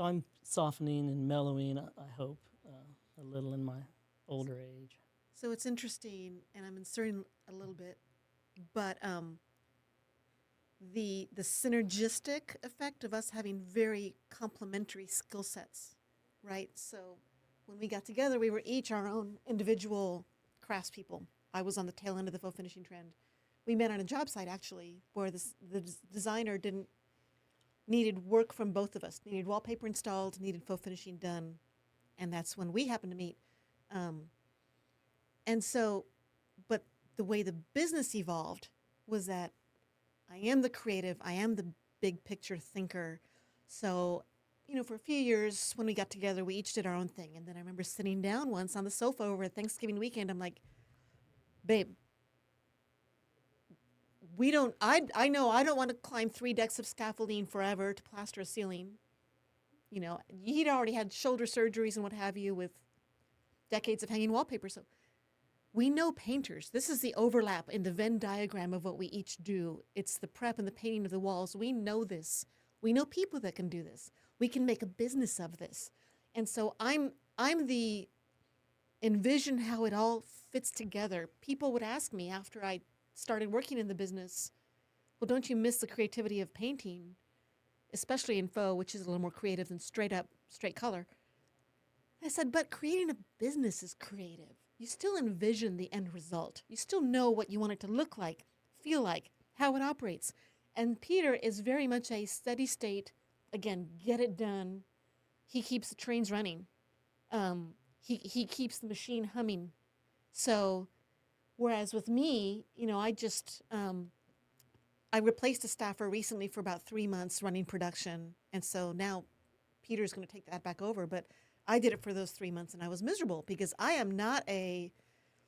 I'm softening and mellowing, I hope, a little in my older age.
So it's interesting, and I'm inserting a little bit, but the synergistic effect of us having very complementary skill sets, right? So when we got together, we were each our own individual craftspeople. I was on the tail end of the faux finishing trend. We met on a job site, actually, where the designer needed work from both of us, needed wallpaper installed, needed faux finishing done, and that's when we happened to meet. And so, but the way the business evolved was that I am the creative, I am the big picture thinker. So, for a few years when we got together, we each did our own thing. And then I remember sitting down once on the sofa over Thanksgiving weekend. I'm like, babe, I know I don't want to climb 3 decks of scaffolding forever to plaster a ceiling. He'd already had shoulder surgeries and what have you with decades of hanging wallpaper. So we know painters. This is the overlap in the Venn diagram of what we each do. It's the prep and the painting of the walls. We know this. We know people that can do this. We can make a business of this. And so I'm the envision how it all fits together. People would ask me after I started working in the business, well, don't you miss the creativity of painting, especially in faux, which is a little more creative than straight color? I said, but creating a business is creative. You still envision the end result. You still know what you want it to look like, feel like, how it operates. And Peter is very much a steady state, again, get it done. He keeps the trains running. He keeps the machine humming. So, whereas with me, I replaced a staffer recently for about 3 months running production. And so now Peter's going to take that back over. But I did it for those 3 months, and I was miserable because I am not a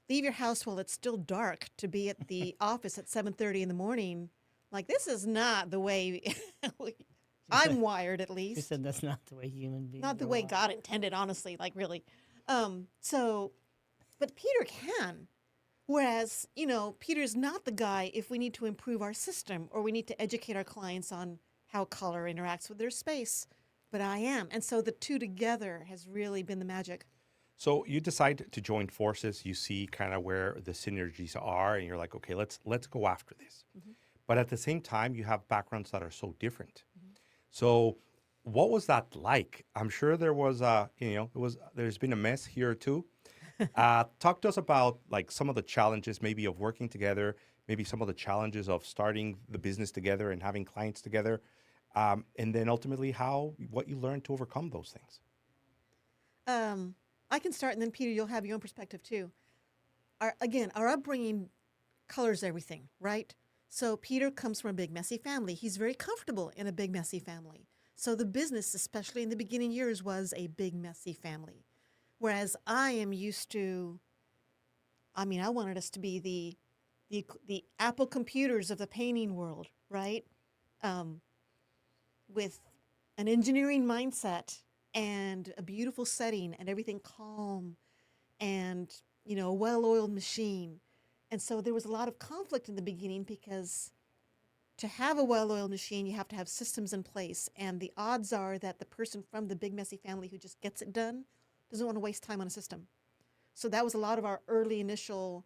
leave your house while it's still dark to be at the office at 7:30 in the morning. Like, this is not the way I'm wired, at least.
You said that's not the way human beings
Not the
are
way
wired.
God intended, honestly, like really. But Peter can. Whereas, Peter's not the guy if we need to improve our system or we need to educate our clients on how color interacts with their space. But I am. And so the two together has really been the magic.
So you decide to join forces. You see kind of where the synergies are, and you're like, okay, let's go after this.
Mm-hmm.
But at the same time, you have backgrounds that are so different.
Mm-hmm.
So what was that like? I'm sure there was, there's been a mess here too. Talk to us about like some of the challenges maybe of working together, maybe some of the challenges of starting the business together and having clients together. And then ultimately what you learned to overcome those things.
I can start, and then Peter, you'll have your own perspective too. Our upbringing colors everything, right? So Peter comes from a big, messy family. He's very comfortable in a big, messy family. So the business, especially in the beginning years, was a big, messy family. Whereas I am used to, I mean, I wanted us to be the Apple computers of the painting world, right? Um, with an engineering mindset and a beautiful setting and everything calm and, a well-oiled machine. And so there was a lot of conflict in the beginning because to have a well-oiled machine, you have to have systems in place. And the odds are that the person from the big, messy family who just gets it done doesn't want to waste time on a system. So that was a lot of our early initial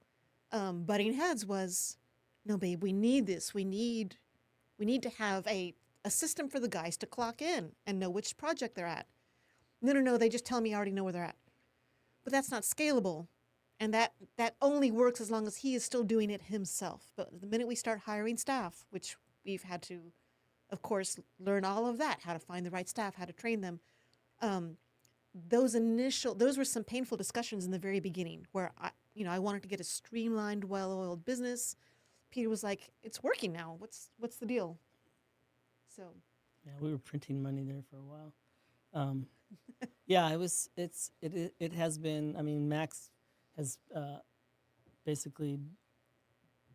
butting heads was, no, babe, we need this. We need to have a system for the guys to clock in and know which project they're at. No, they just tell me I already know where they're at. But that's not scalable. And that only works as long as he is still doing it himself. But the minute we start hiring staff, which we've had to, of course, learn all of that, how to find the right staff, how to train them, those were some painful discussions in the very beginning where I wanted to get a streamlined, well-oiled business. Peter was like, "It's working now. What's the deal?" So,
Yeah, we were printing money there for a while. Yeah, it has been. I mean, Max has basically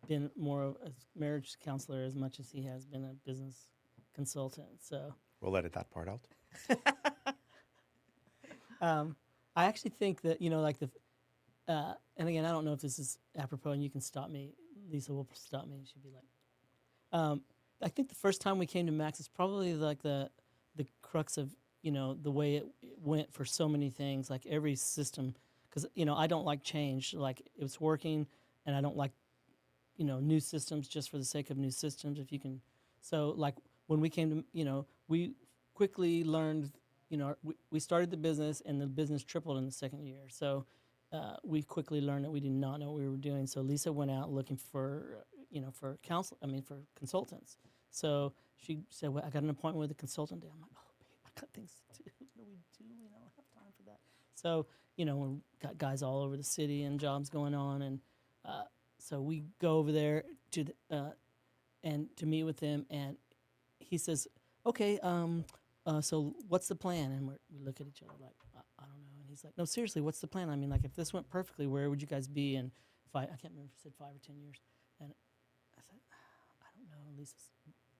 been more of a marriage counselor as much as he has been a business consultant. So
We'll edit that part out.
I actually think that like and again, I don't know if this is apropos, and you can stop me. Lisa will stop me. She'll be like, I think the first time we came to Max is probably like the crux of the way it went for so many things, like every system, because I don't like change. Like it's working, and I don't like new systems just for the sake of new systems. If you can, so like when we came to we quickly learned. We started the business, and the business tripled in the second year. So we quickly learned that we did not know what we were doing. So Lisa went out looking for for consultants. So she said, "Well, I got an appointment with a consultant." I'm like, "Oh, babe, I got things to do. What do we do? We don't have time for that." So we got guys all over the city and jobs going on, and so we go over there to and to meet with them, and he says, "Okay, so what's the plan?" And we look at each other like, I don't know. And he's like, "No, seriously, what's the plan? I mean, like, if this went perfectly, where would you guys be?" And I can't remember if he said 5 or 10 years. And I said, "I don't know, Lisa.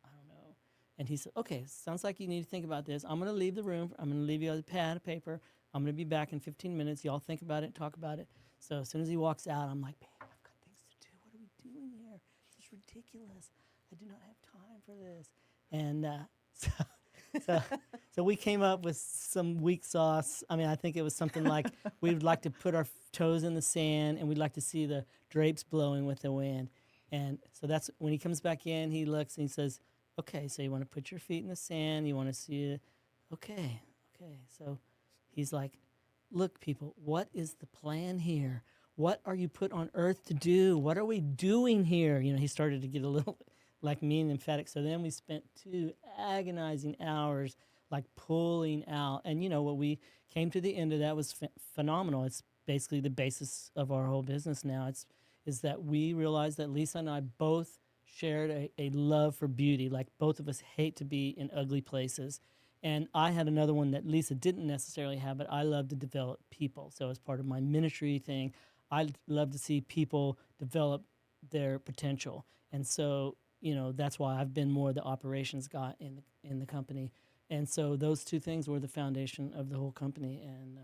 I don't know." And he said, "Okay, sounds like you need to think about this. I'm going to leave the room. I'm going to leave you a pad of paper. I'm going to be back in 15 minutes. Y'all think about it, talk about it." So as soon as he walks out, I'm like, "Babe, I've got things to do. What are we doing here? This is ridiculous. I do not have time for this." And so we came up with some weak sauce. I mean, I think it was something like we would like to put our toes in the sand, and we'd like to see the drapes blowing with the wind. And so that's when he comes back in, he looks and he says, "Okay, so you want to put your feet in the sand. You want to see it. Okay. So he's like, "Look, people, what is the plan here? What are you put on earth to do? What are we doing here?" He started to get a little like mean and emphatic. So then we spent 2 agonizing hours like pulling out. And what we came to the end of that was phenomenal. It's basically the basis of our whole business now. Is that we realized that Lisa and I both shared a love for beauty. Like both of us hate to be in ugly places. And I had another one that Lisa didn't necessarily have, but I love to develop people. So as part of my ministry thing, I love to see people develop their potential. And so that's why I've been more the operations guy in the company, and so those 2 things were the foundation of the whole company. And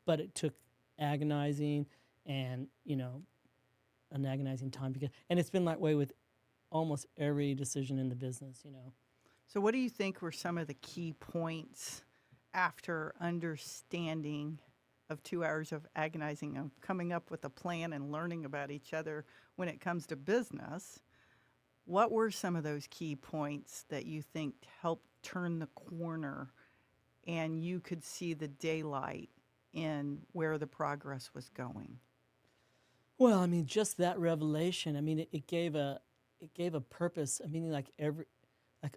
but it took agonizing and an agonizing time and it's been that way with almost every decision in the business.
So what do you think were some of the key points after understanding of 2 hours of agonizing, of coming up with a plan and learning about each other when it comes to business? What were some of those key points that you think helped turn the corner and you could see the daylight in where the progress was going?
Well, I mean, just that revelation. I mean, it gave a purpose. I mean,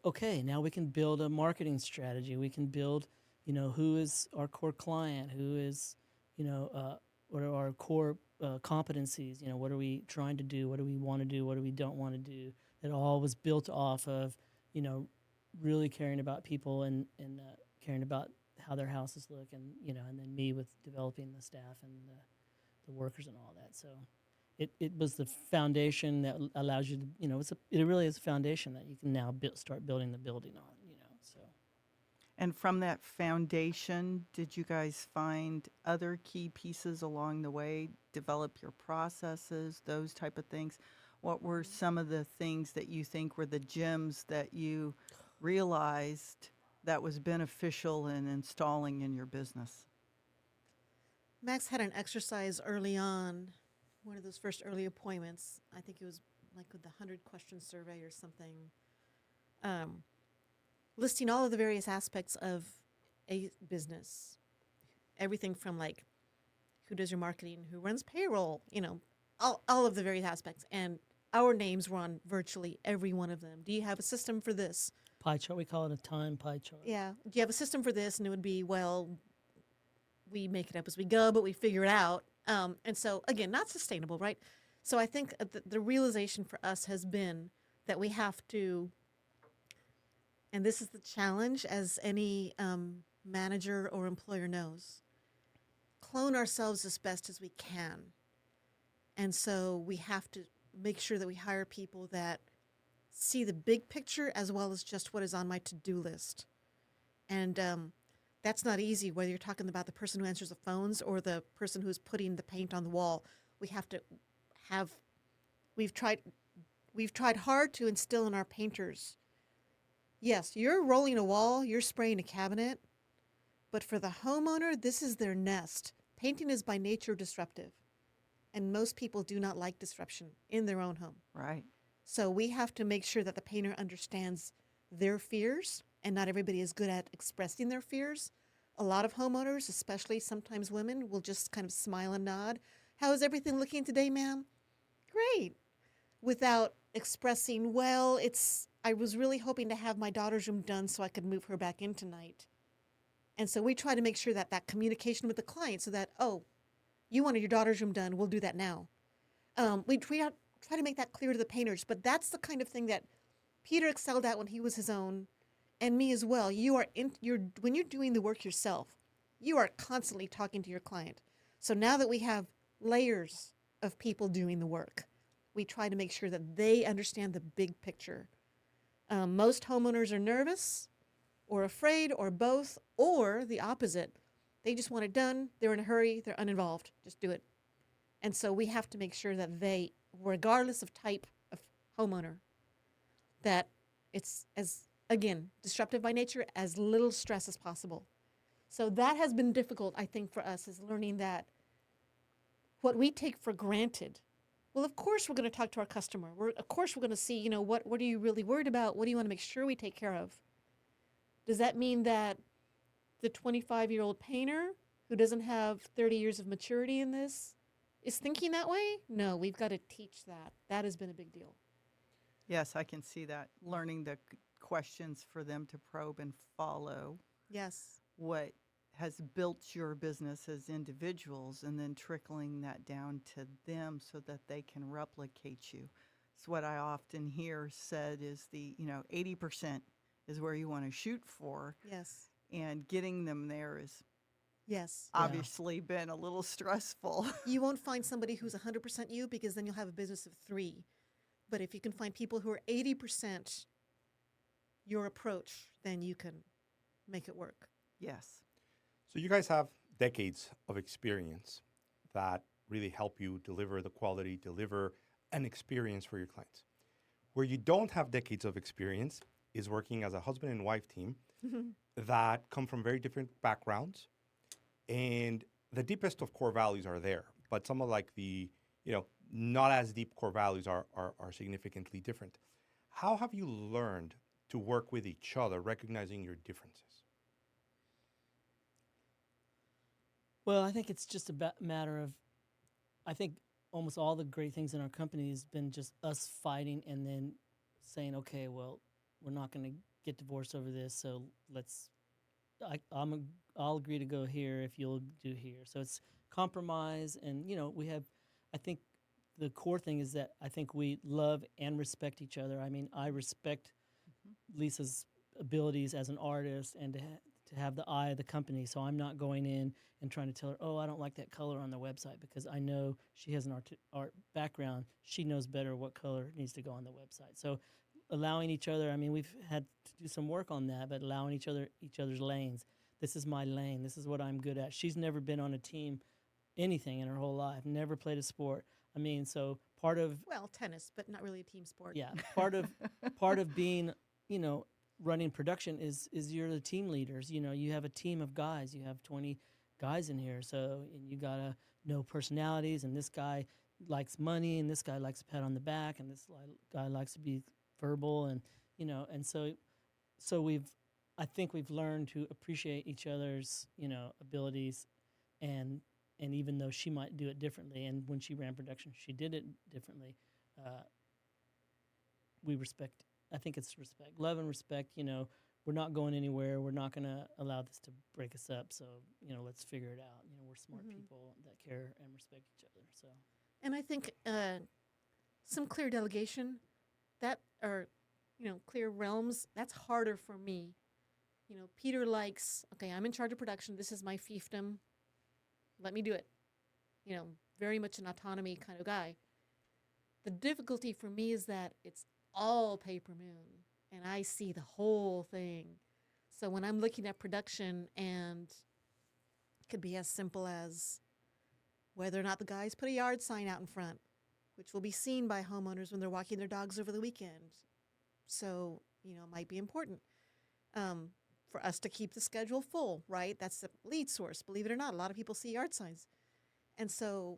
okay, now we can build a marketing strategy. We can build, who is our core client, who is, what are our core competencies. What are we trying to do? What do we want to do? What do we don't want to do? It all was built off of, really caring about people and caring about how their houses look, and and then me with developing the staff and the workers and all that. So it was the foundation that allows you to, it really is a foundation that you can now start building the building on, so.
And from that foundation, did you guys find other key pieces along the way, develop your processes, those type of things? What were some of the things that you think were the gems that you realized that was beneficial in installing in your business?
Max had an exercise early on, one of those first early appointments. I think it was like with the 100-question survey or something, listing all of the various aspects of a business. Everything from like who does your marketing, who runs payroll, all of the various aspects. And our names were on virtually every one of them. Do you have a system for this?
Pie chart, we call it a time pie chart.
Yeah. Do you have a system for this? And it would be, well, we make it up as we go, but we figure it out. And so, again, not sustainable, right? So I think the realization for us has been that we have to, and this is the challenge, as any manager or employer knows, clone ourselves as best as we can. And so we have to make sure that we hire people that see the big picture as well as just what is on my to-do list. And that's not easy, whether you're talking about the person who answers the phones or the person who's putting the paint on the wall. We have to have, we've tried hard to instill in our painters, yes, you're rolling a wall, you're spraying a cabinet, but for the homeowner, this is their nest. Painting is by nature disruptive, and most people do not like disruption in their own home.
Right.
So we have to make sure that the painter understands their fears, and not everybody is good at expressing their fears. A lot of homeowners, especially sometimes women, will just kind of smile and nod. How is everything looking today, ma'am? Great. Without expressing, well, I was really hoping to have my daughter's room done so I could move her back in tonight. And so we try to make sure that that communication with the client, so that, oh, you wanted your daughter's room done, we'll do that now. We try to make that clear to the painters, but that's the kind of thing that Peter excelled at when he was his own, and me as well. When you're doing the work yourself, you are constantly talking to your client. So now that we have layers of people doing the work, we try to make sure that they understand the big picture. Most homeowners are nervous or afraid or both, or the opposite. They just want it done. They're in a hurry. They're uninvolved. Just do it. And so we have to make sure that they, regardless of type of homeowner, that it's as, again, disruptive by nature, as little stress as possible. So that has been difficult, I think, for us, is learning that what we take for granted, well, of course we're going to talk to our customer. Of course we're going to see, what are you really worried about? What do you want to make sure we take care of? Does that mean that the 25-year-old painter who doesn't have 30 years of maturity in this is thinking that way? No, we've got to teach that. That has been a big deal.
Yes, I can see that. Learning the questions for them to probe and follow
Yes.
what has built your business as individuals, and then trickling that down to them so that they can replicate you. It's what I often hear said is 80% is where you want to shoot for,
Yes.
and getting them there is
Yes.
obviously been a little stressful.
You won't find somebody who's 100% you, because then you'll have a business of 3. But if you can find people who are 80% your approach, then you can make it work.
Yes.
So you guys have decades of experience that really help you deliver the quality, deliver an experience for your clients. Where you don't have decades of experience is working as a husband and wife team that come from very different backgrounds, and the deepest of core values are there, but some of like the, not as deep core values are significantly different. How have you learned to work with each other, recognizing your differences?
Well, I think it's just a matter of, I think almost all the great things in our company has been just us fighting and then saying, okay, well, we're not going to get divorced over this, so I'll agree to go here if you'll do here. So it's compromise, and I think the core thing is that I think we love and respect each other. I mean, I respect Lisa's abilities as an artist and to have the eye of the company. So I'm not going in and trying to tell her, oh, I don't like that color on the website, because I know she has an art background. She knows better what color needs to go on the website. So allowing each other, I mean, we've had to do some work on that, but allowing each other's lanes. This is my lane. This is what I'm good at. She's never been on a team, anything in her whole life, never played a sport. I mean, so part of,
Well, tennis, but not really a team sport.
yeah, part of being, running production is you're the team leaders. You have a team of guys. You have 20 guys in here, so and you gotta know personalities. And this guy likes money, and this guy likes a pat on the back, and this guy likes to be verbal, and and so I think we've learned to appreciate each other's abilities, and even though she might do it differently, and when she ran production, she did it differently. We respect. I think it's respect, love, and respect. We're not going anywhere. We're not going to allow this to break us up. So let's figure it out. We're smart people that care and respect each other. So,
And I think some clear delegation, clear realms, that's harder for me. Peter likes, okay, I'm in charge of production. This is my fiefdom. Let me do it. Very much an autonomy kind of guy. The difficulty for me is that it's all Paper Moon, and I see the whole thing. So when I'm looking at production, and it could be as simple as whether or not the guys put a yard sign out in front, which will be seen by homeowners when they're walking their dogs over the weekend. So, it might be important for us to keep the schedule full, right? That's the lead source. Believe it or not, a lot of people see yard signs. And so,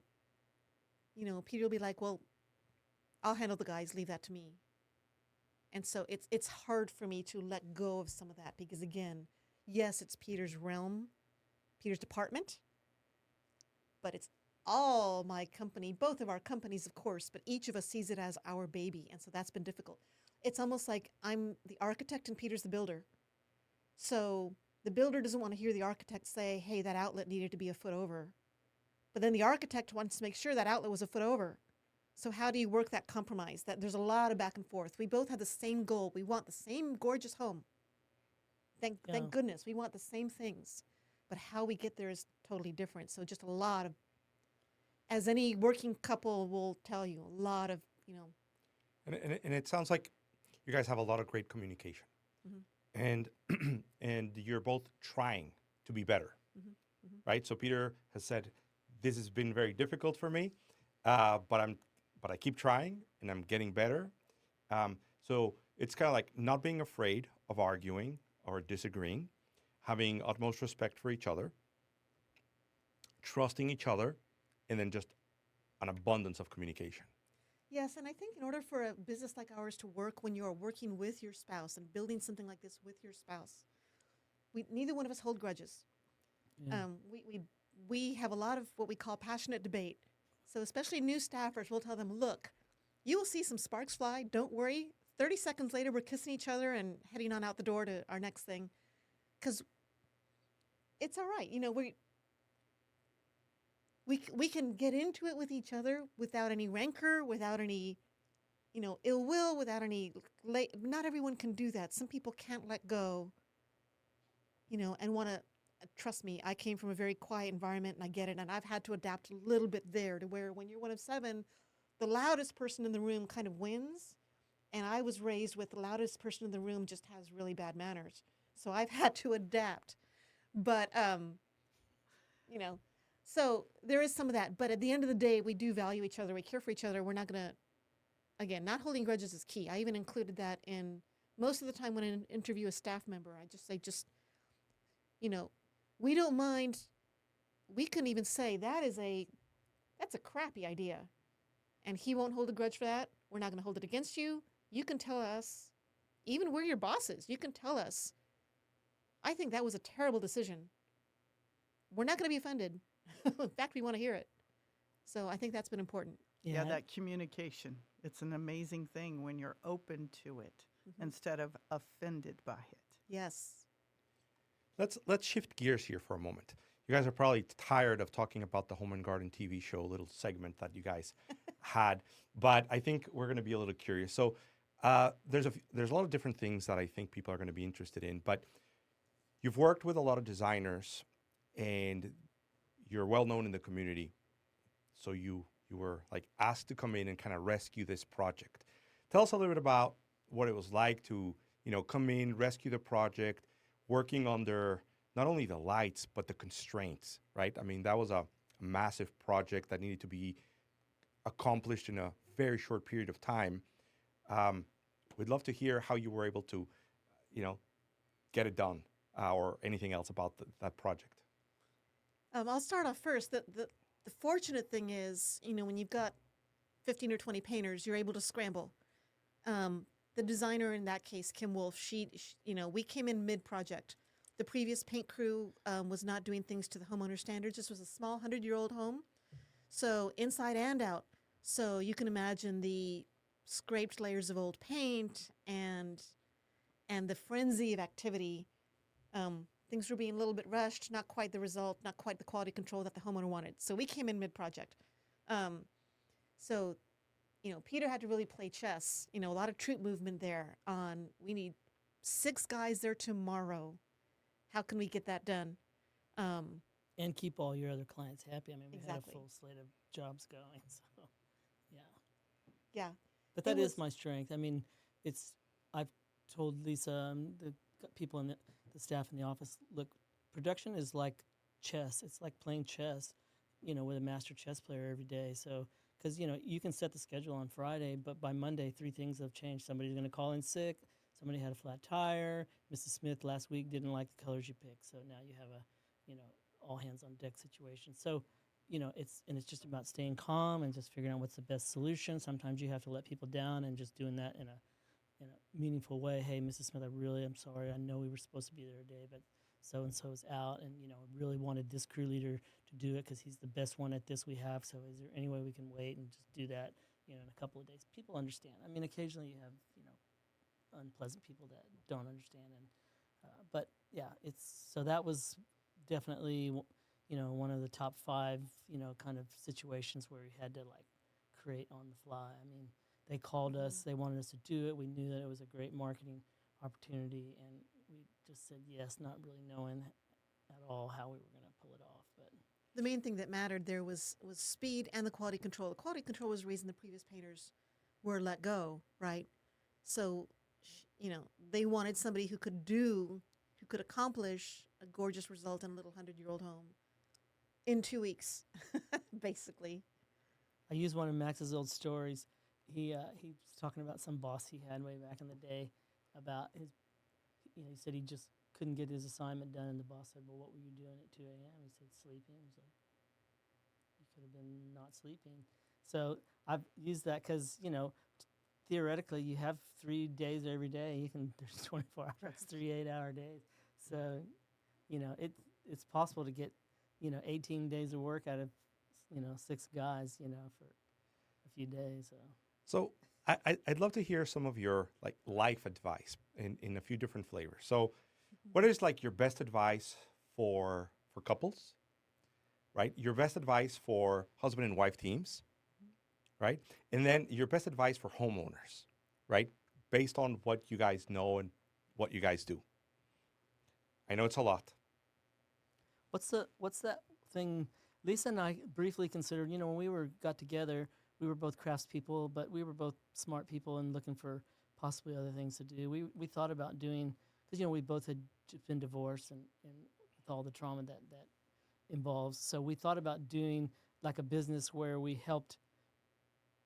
Peter will be like, well, I'll handle the guys, leave that to me. And so it's hard for me to let go of some of that because, again, yes, it's Peter's realm, Peter's department, but it's all my company, both of our companies, of course, but each of us sees it as our baby. And so that's been difficult. It's almost like I'm the architect and Peter's the builder. So the builder doesn't want to hear the architect say, hey, that outlet needed to be a foot over. But then the architect wants to make sure that outlet was a foot over. So how do you work that compromise? That there's a lot of back and forth. We both have the same goal. We want the same gorgeous home. Thank goodness. We want the same things. But how we get there is totally different. So just a lot of, as any working couple will tell you, a lot of,
And it sounds like you guys have a lot of great communication. And and you're both trying to be better, right? So Peter has said, this has been very difficult for me, but I keep trying and I'm getting better. So it's kind of like not being afraid of arguing or disagreeing, having utmost respect for each other, trusting each other, and then just an abundance of communication.
Yes, and I think in order for a business like ours to work when you're working with your spouse and building something like this with your spouse, neither one of us hold grudges.
Yeah.
We have a lot of what we call passionate debate. So especially new staffers, we'll tell them, look, you will see some sparks fly. Don't worry. 30 seconds later, we're kissing each other and heading on out the door to our next thing. Because it's all right. We can get into it with each other without any rancor, without any, ill will, without any, not everyone can do that. Some people can't let go, and want to, trust me, I came from a very quiet environment and I get it. And I've had to adapt a little bit there to where when you're one of 7, the loudest person in the room kind of wins. And I was raised with the loudest person in the room just has really bad manners. So I've had to adapt. But, so there is some of that. But at the end of the day, we do value each other. We care for each other. We're not going to, again, not holding grudges is key. I even included that in most of the time when I interview a staff member. I just say, we don't mind. We can even say that's a crappy idea. And he won't hold a grudge for that. We're not going to hold it against you. You can tell us, even we're your bosses, you can tell us, I think that was a terrible decision. We're not going to be offended. In fact, we want to hear it. So I think that's been important.
Yeah, that communication. It's an amazing thing when you're open to it instead of offended by it.
Yes.
Let's shift gears here for a moment. You guys are probably tired of talking about the Home and Garden TV show, little segment that you guys had, but I think we're going to be a little curious. So There's a lot of different things that I think people are going to be interested in, but you've worked with a lot of designers, and you're well known in the community. So you were like asked to come in and kind of rescue this project. Tell us a little bit about what it was like to come in, rescue the project, working under not only the lights but the constraints. Right? I mean, that was a massive project that needed to be accomplished in a very short period of time. We'd love to hear how you were able to, get it done, or anything else about that project.
I'll start off first. The fortunate thing is, when you've got 15 or 20 painters, you're able to scramble. The designer in that case, Kim Wolf, we came in mid-project. The previous paint crew was not doing things to the homeowner standards. This was a small 100-year-old home, so inside and out. So you can imagine the scraped layers of old paint and the frenzy of activity. Things were being a little bit rushed, not quite the result, not quite the quality control that the homeowner wanted. So we came in mid-project. So Peter had to really play chess. A lot of troop movement there on, we need 6 guys there tomorrow. How can we get that done?
And keep all your other clients happy. I mean, we had a
Exactly.
full slate of jobs going, so yeah.
Yeah.
But
It
that is
was-
my strength. I mean, I've told Lisa, the people in the staff in the office, look, production is like chess. It's like playing chess, with a master chess player every day. So, because, you can set the schedule on Friday, but by Monday, 3 things have changed. Somebody's going to call in sick. Somebody had a flat tire. Mrs. Smith last week didn't like the colors you picked. So now you have a, all hands on deck situation. So, it's just about staying calm and just figuring out what's the best solution. Sometimes you have to let people down and just doing that in a meaningful way. Hey, Mrs. Smith, I'm sorry. I know we were supposed to be there today, but so and so is out, and really wanted this crew leader to do it because he's the best one at this we have. So is there any way we can wait and just do that, in a couple of days? People understand. I mean, occasionally you have unpleasant people that don't understand, and but yeah, so that was definitely one of the top 5 kind of situations where we had to like create on the fly. I mean, they called us, they wanted us to do it. We knew that it was a great marketing opportunity, and we just said yes, not really knowing at all how we were going to pull it off. But
The main thing that mattered there was speed and the quality control. The quality control was the reason the previous painters were let go, right? So, they wanted somebody who could accomplish a gorgeous result in a little 100-year-old home in 2 weeks, basically.
I use one of Max's old stories. He was talking about some boss he had way back in the day about his. He said he just couldn't get his assignment done, and the boss said, "Well, what were you doing at 2 a.m.?" He said, "Sleeping." He was like, "You could have been not sleeping." So I've used that because theoretically you have 3 days every day. There's 24 hours, 3 8-hour days. So it's possible to get 18 days of work out of 6 guys for a few days.
So I'd love to hear some of your like life advice in a few different flavors. So what is like your best advice for couples, right? Your best advice for husband and wife teams, right? And then your best advice for homeowners, right? Based on what you guys know and what you guys do. I know it's a lot.
What's that thing? Lisa and I briefly considered. When we got together, we were both craftspeople, but we were both smart people and looking for possibly other things to do. We thought about doing, because we both had been divorced and with all the trauma that involves. So we thought about doing like a business where we helped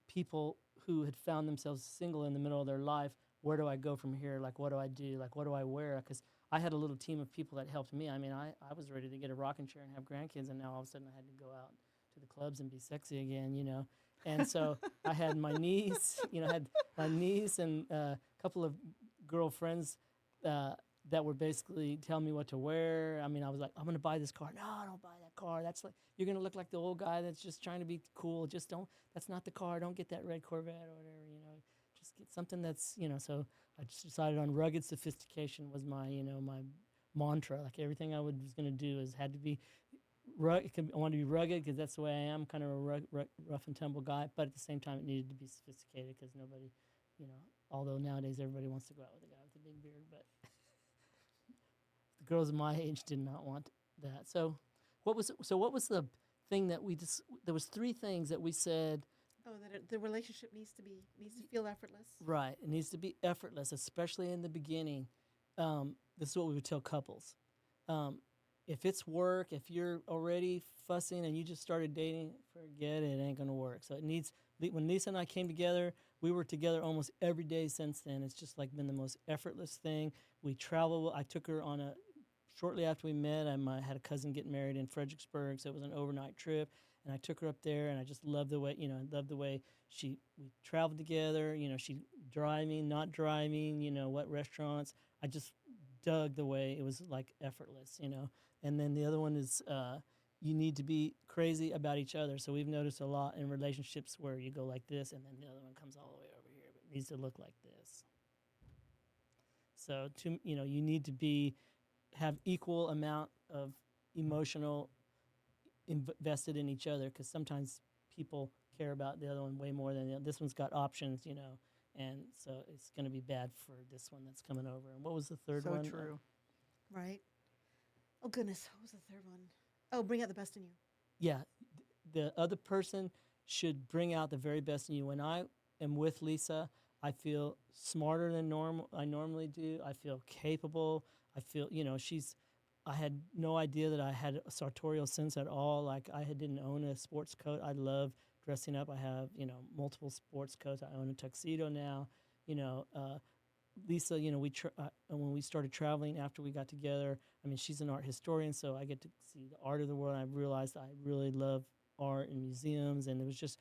people who had found themselves single in the middle of their life. Where do I go from here? Like, what do I do? Like, what do I wear? Because I had a little team of people that helped me. I mean, I was ready to get a rocking chair and have grandkids, and now all of a sudden I had to go out to the clubs and be sexy again, And so I had my niece, and a couple of girlfriends that were basically telling me what to wear. I mean, I was like, I'm going to buy this car. No, don't buy that car. That's like, you're going to look like the old guy that's just trying to be cool. Just that's not the car. Don't get that red Corvette or whatever, Just get something that's, So I just decided on rugged sophistication was my, my mantra. Like everything I was going to do had to be I wanted to be rugged because that's the way I am, kind of a rough and tumble guy. But at the same time, it needed to be sophisticated because nobody, Although nowadays everybody wants to go out with a guy with a big beard, but the girls of my age did not want that. So what was the thing that we just? There was 3 things that we said.
Oh, the relationship needs to feel effortless.
Right, it needs to be effortless, especially in the beginning. This is what we would tell couples. If it's work, if you're already fussing and you just started dating, forget it. It ain't gonna work. So it needs. When Lisa and I came together, we were together almost every day since then. It's just like been the most effortless thing. We travel. I took her on shortly after we met. I had a cousin get married in Fredericksburg, so it was an overnight trip. And I took her up there, and I just loved the way, we traveled together. She driving, not driving, what restaurants. I just dug the way it was like effortless, And then the other one is you need to be crazy about each other. So we've noticed a lot in relationships where you go like this, and then the other one comes all the way over here, but it needs to look like this. So you need to have equal amount of emotional invested in each other, because sometimes people care about the other one way more than the other. This one's got options, and so it's going to be bad for this one that's coming over. And what was the third one?
So true.
Right. Oh, goodness. What was the third one? Oh, bring out the best in you.
Yeah. The other person should bring out the very best in you. When I am with Lisa, I feel smarter than I normally do. I feel capable. I feel, I had no idea that I had a sartorial sense at all. Like I didn't own a sports coat. I love dressing up. I have, multiple sports coats. I own a tuxedo now. Lisa, when we started traveling after we got together, she's an art historian, so I get to see the art of the world. I realized I really love art and museums, and it was just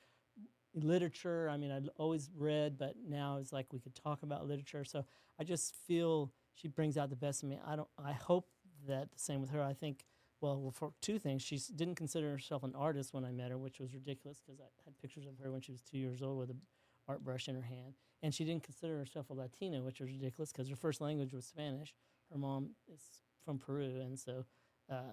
literature. I'd always read, but now it's like we could talk about literature. So I just feel she brings out the best in me. I hope that the same with her. I think, well, for 2 things, she didn't consider herself an artist when I met her, which was ridiculous because I had pictures of her when she was 2 years old with an art brush in her hand. And she didn't consider herself a Latina, which was ridiculous because her first language was Spanish. Her mom is from Peru, and so I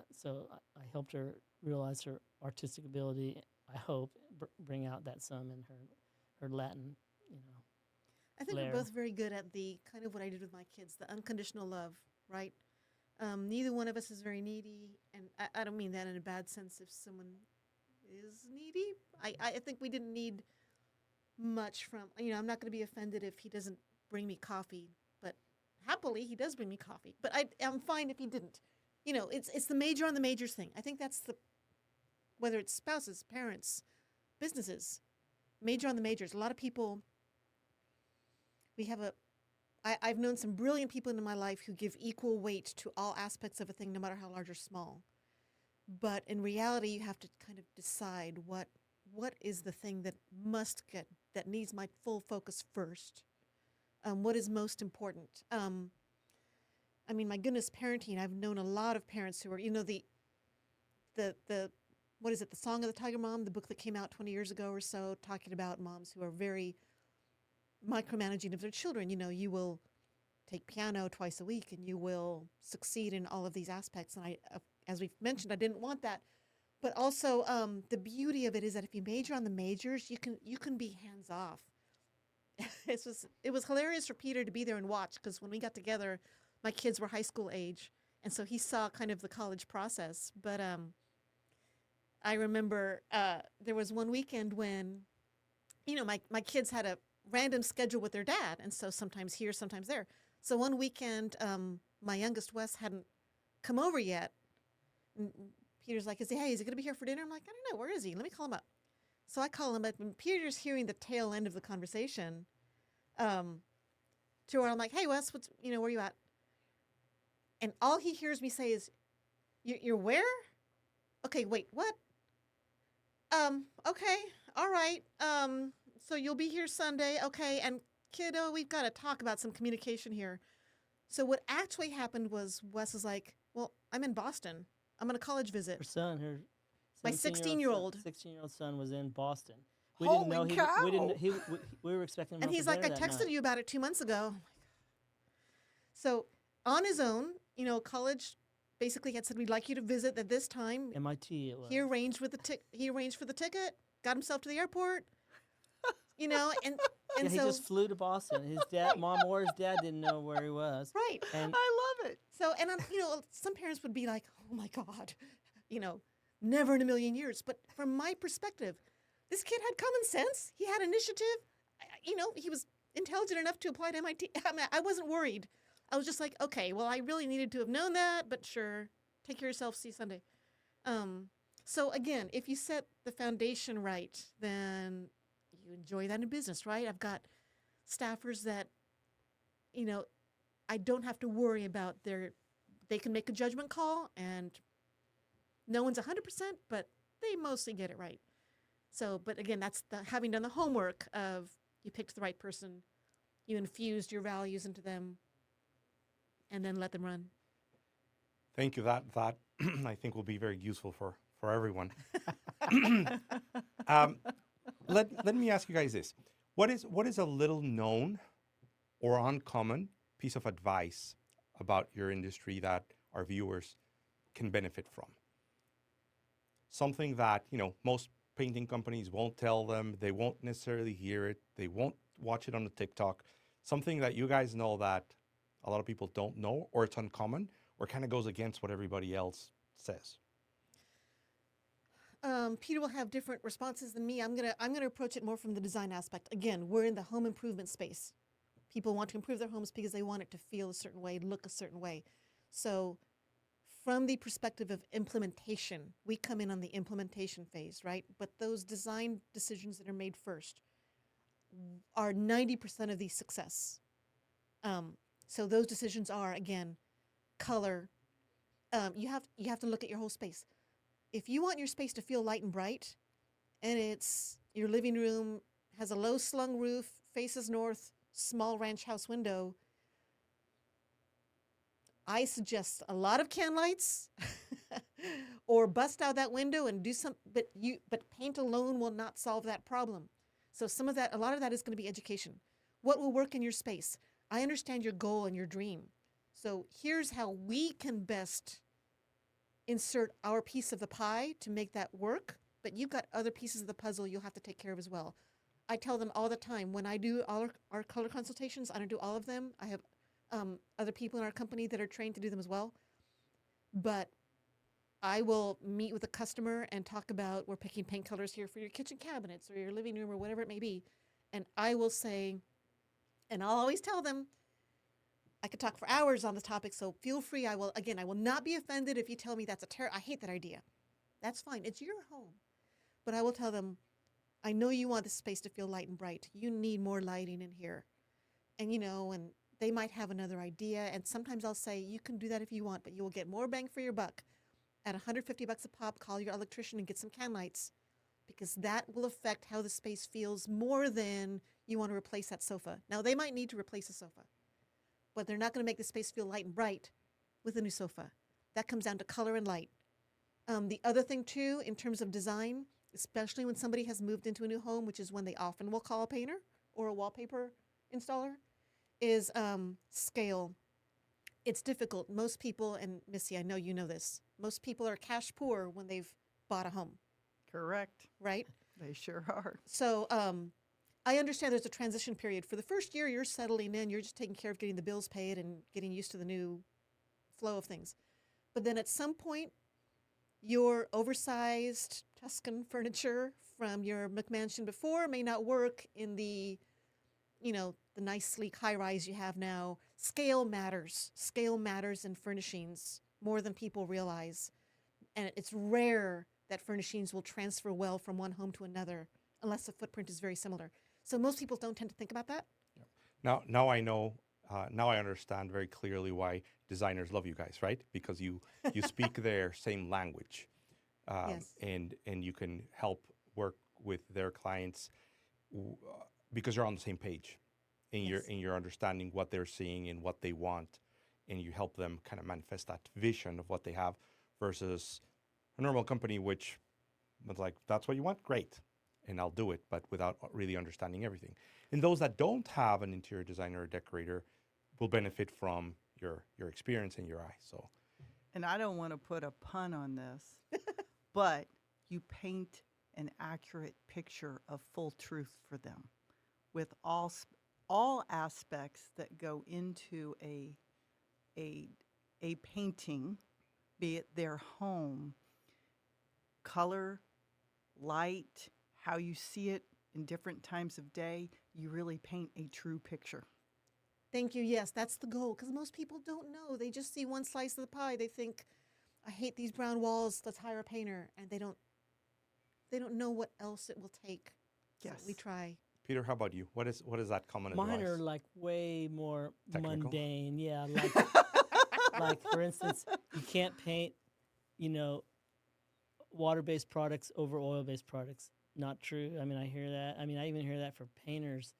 helped her realize her artistic ability. I hope bring out that some in her Latin,
I think
flair.
we're both very good at the kind of what I did with my kids, the unconditional love, right? Neither one of us is very needy, and I don't mean that in a bad sense if someone is needy. I think we didn't need much from, I'm not going to be offended if he doesn't bring me coffee, but happily he does bring me coffee. But I'm fine if he didn't. It's the major on the majors thing. I think that's whether it's spouses, parents, businesses, major on the majors. A lot of people, I've known some brilliant people in my life who give equal weight to all aspects of a thing, no matter how large or small. But in reality, you have to kind of decide what is the thing that needs my full focus first. What is most important? My goodness, parenting. I've known a lot of parents who are, the what is it? The Song of the Tiger Mom, the book that came out 20 years ago or so, talking about moms who are very micromanaging of their children. You will take piano twice a week and you will succeed in all of these aspects. And as we've mentioned, I didn't want that. But also the beauty of it is that if you major on the majors, you can be hands off. It was hilarious for Peter to be there and watch, because when we got together, my kids were high school age. And so he saw kind of the college process. But I remember there was one weekend when, my kids had a random schedule with their dad. And so sometimes here, sometimes there. So one weekend, my youngest Wes hadn't come over yet. And Peter's like, is he going to be here for dinner? I'm like, I don't know. Where is he? Let me call him up. So I call him up, and Peter's hearing the tail end of the conversation. To where I'm like, hey, Wes, where are you at? And all he hears me say is, you're where? Okay, wait, what? Okay, all right. So you'll be here Sunday. Okay, and kiddo, we've got to talk about some communication here. So what actually happened was Wes is like, well, I'm in Boston. I'm on a college visit.
Her
My 16-year-old.
16-year-old son was in Boston. We
Holy
didn't know
cow.
we were expecting him.
And he's like, I texted you about it 2 months ago. Oh my God. So on his own, college basically had said, we'd like you to visit at this time.
MIT it was.
He arranged for the ticket, got himself to the airport, you know, and
Yeah, he
so
just flew to Boston. His dad, mom or his dad, didn't know where he was.
right.
And
I love it.
So, and you know, some parents would be like, "Oh my God, you know, never in a million years." But from my perspective, this kid had common sense. He had initiative. You know, he was intelligent enough to apply to MIT. I mean, I wasn't worried. I was just like, okay, well, I really needed to have known that, but sure, take care of yourself. See you Sunday. So again, if you set the foundation right, then you enjoy that in business, right? I've got staffers that, you know, I don't have to worry about they can make a judgment call, and no one's 100%, but they mostly get it right. So, but again, that's having done the homework of you picked the right person, you infused your values into them, and then let them run.
Thank you. That I think will be very useful for everyone. Let me ask you guys this: what is a little known or uncommon piece of advice about your industry that our viewers can benefit from? Something that, you know, most painting companies won't tell them. They won't necessarily hear it. They won't watch it on the TikTok. Something that you guys know that a lot of people don't know, or it's uncommon, or kind of goes against what everybody else says.
Peter will have different responses than me. I'm gonna approach it more from the design aspect. Again, we're in the home improvement space. People want to improve their homes because they want it to feel a certain way, look a certain way. So, from the perspective of implementation, we come in on the implementation phase, right? But those design decisions that are made first are 90% of the success. So those decisions are, again, color. You have to look at your whole space. If you want your space to feel light and bright, and it's your living room has a low slung roof, faces north, small ranch house window, I suggest a lot of can lights, or bust out that window and do some. But paint alone will not solve that problem. So a lot of that is going to be education. What will work in your space? I understand your goal and your dream. So here's how we can best insert our piece of the pie to make that work. But you've got other pieces of the puzzle you'll have to take care of as well. I tell them all the time when I do all our color consultations. I don't do all of them. I have other people in our company that are trained to do them as well. But I will meet with a customer and talk about, we're picking paint colors here for your kitchen cabinets or your living room or whatever it may be. And I will say, and I'll always tell them, I could talk for hours on the topic, so feel free. I will not be offended if you tell me that's I hate that idea. That's fine. It's your home. But I will tell them, I know you want this space to feel light and bright. You need more lighting in here. And, you know, and they might have another idea. And sometimes I'll say, you can do that if you want, but you will get more bang for your buck. At $150 a pop, call your electrician and get some can lights, because that will affect how the space feels more than you want to replace that sofa. Now, they might need to replace a sofa, but they're not going to make the space feel light and bright with a new sofa. That comes down to color and light. The other thing, too, in terms of design, especially when somebody has moved into a new home, which is when they often will call a painter or a wallpaper installer, is scale. It's difficult. Most people, and Missy, I know you know this, most people are cash poor when they've bought a home.
Correct.
Right?
They sure are.
So I understand there's a transition period. For the first year, you're settling in. You're just taking care of getting the bills paid and getting used to the new flow of things. But then at some point, your oversized Tuscan furniture from your McMansion before may not work in the, you know, the nice, sleek high-rise you have now. Scale matters. Scale matters in furnishings more than people realize. And it's rare that furnishings will transfer well from one home to another unless the footprint is very similar. So most people don't tend to think about that.
Now I know. Now I understand very clearly why designers love you guys, right? Because you speak their same language,
Yes.
and you can help work with their clients because you're on the same page, and
Yes.
you're understanding what they're seeing and what they want, and you help them kind of manifest that vision of what they have versus a normal company which was like, that's what you want, great, and I'll do it, but without really understanding everything. And those that don't have an interior designer or decorator will benefit from your experience and your eye. So,
And I don't want to put a pun on this, but you paint an accurate picture of full truth for them. with all aspects that go into a painting, be it their home, color, light, how you see it in different times of day. You really paint a true picture.
Thank you. Yes, that's the goal. Because most people don't know. They just see one slice of the pie. They think, I hate these brown walls. Let's hire a painter. And they don't know what else it will take.
Yes.
So we try.
Peter, how about you? What is that common advice?
Mine are like way more
Technical?
mundane. Yeah, like like for instance, you can't paint, water-based products over oil-based products. Not true. I mean, I hear that. I mean, I even hear that for painters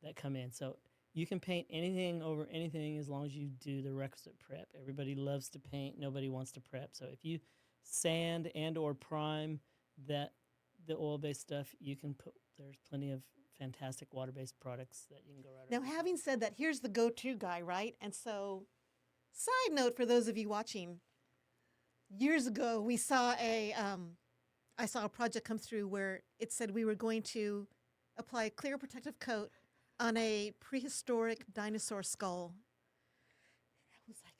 that come in. So you can paint anything over anything as long as you do the requisite prep. Everybody loves to paint. Nobody wants to prep. So if you sand and or prime the oil-based stuff, you can put. There's plenty of fantastic water-based products that you can go right
Now,
over.
having said that, here's the go-to guy, right? And so, side note for those of you watching, years ago we saw I saw a project come through where it said we were going to apply a clear protective coat on a prehistoric dinosaur skull. I was like,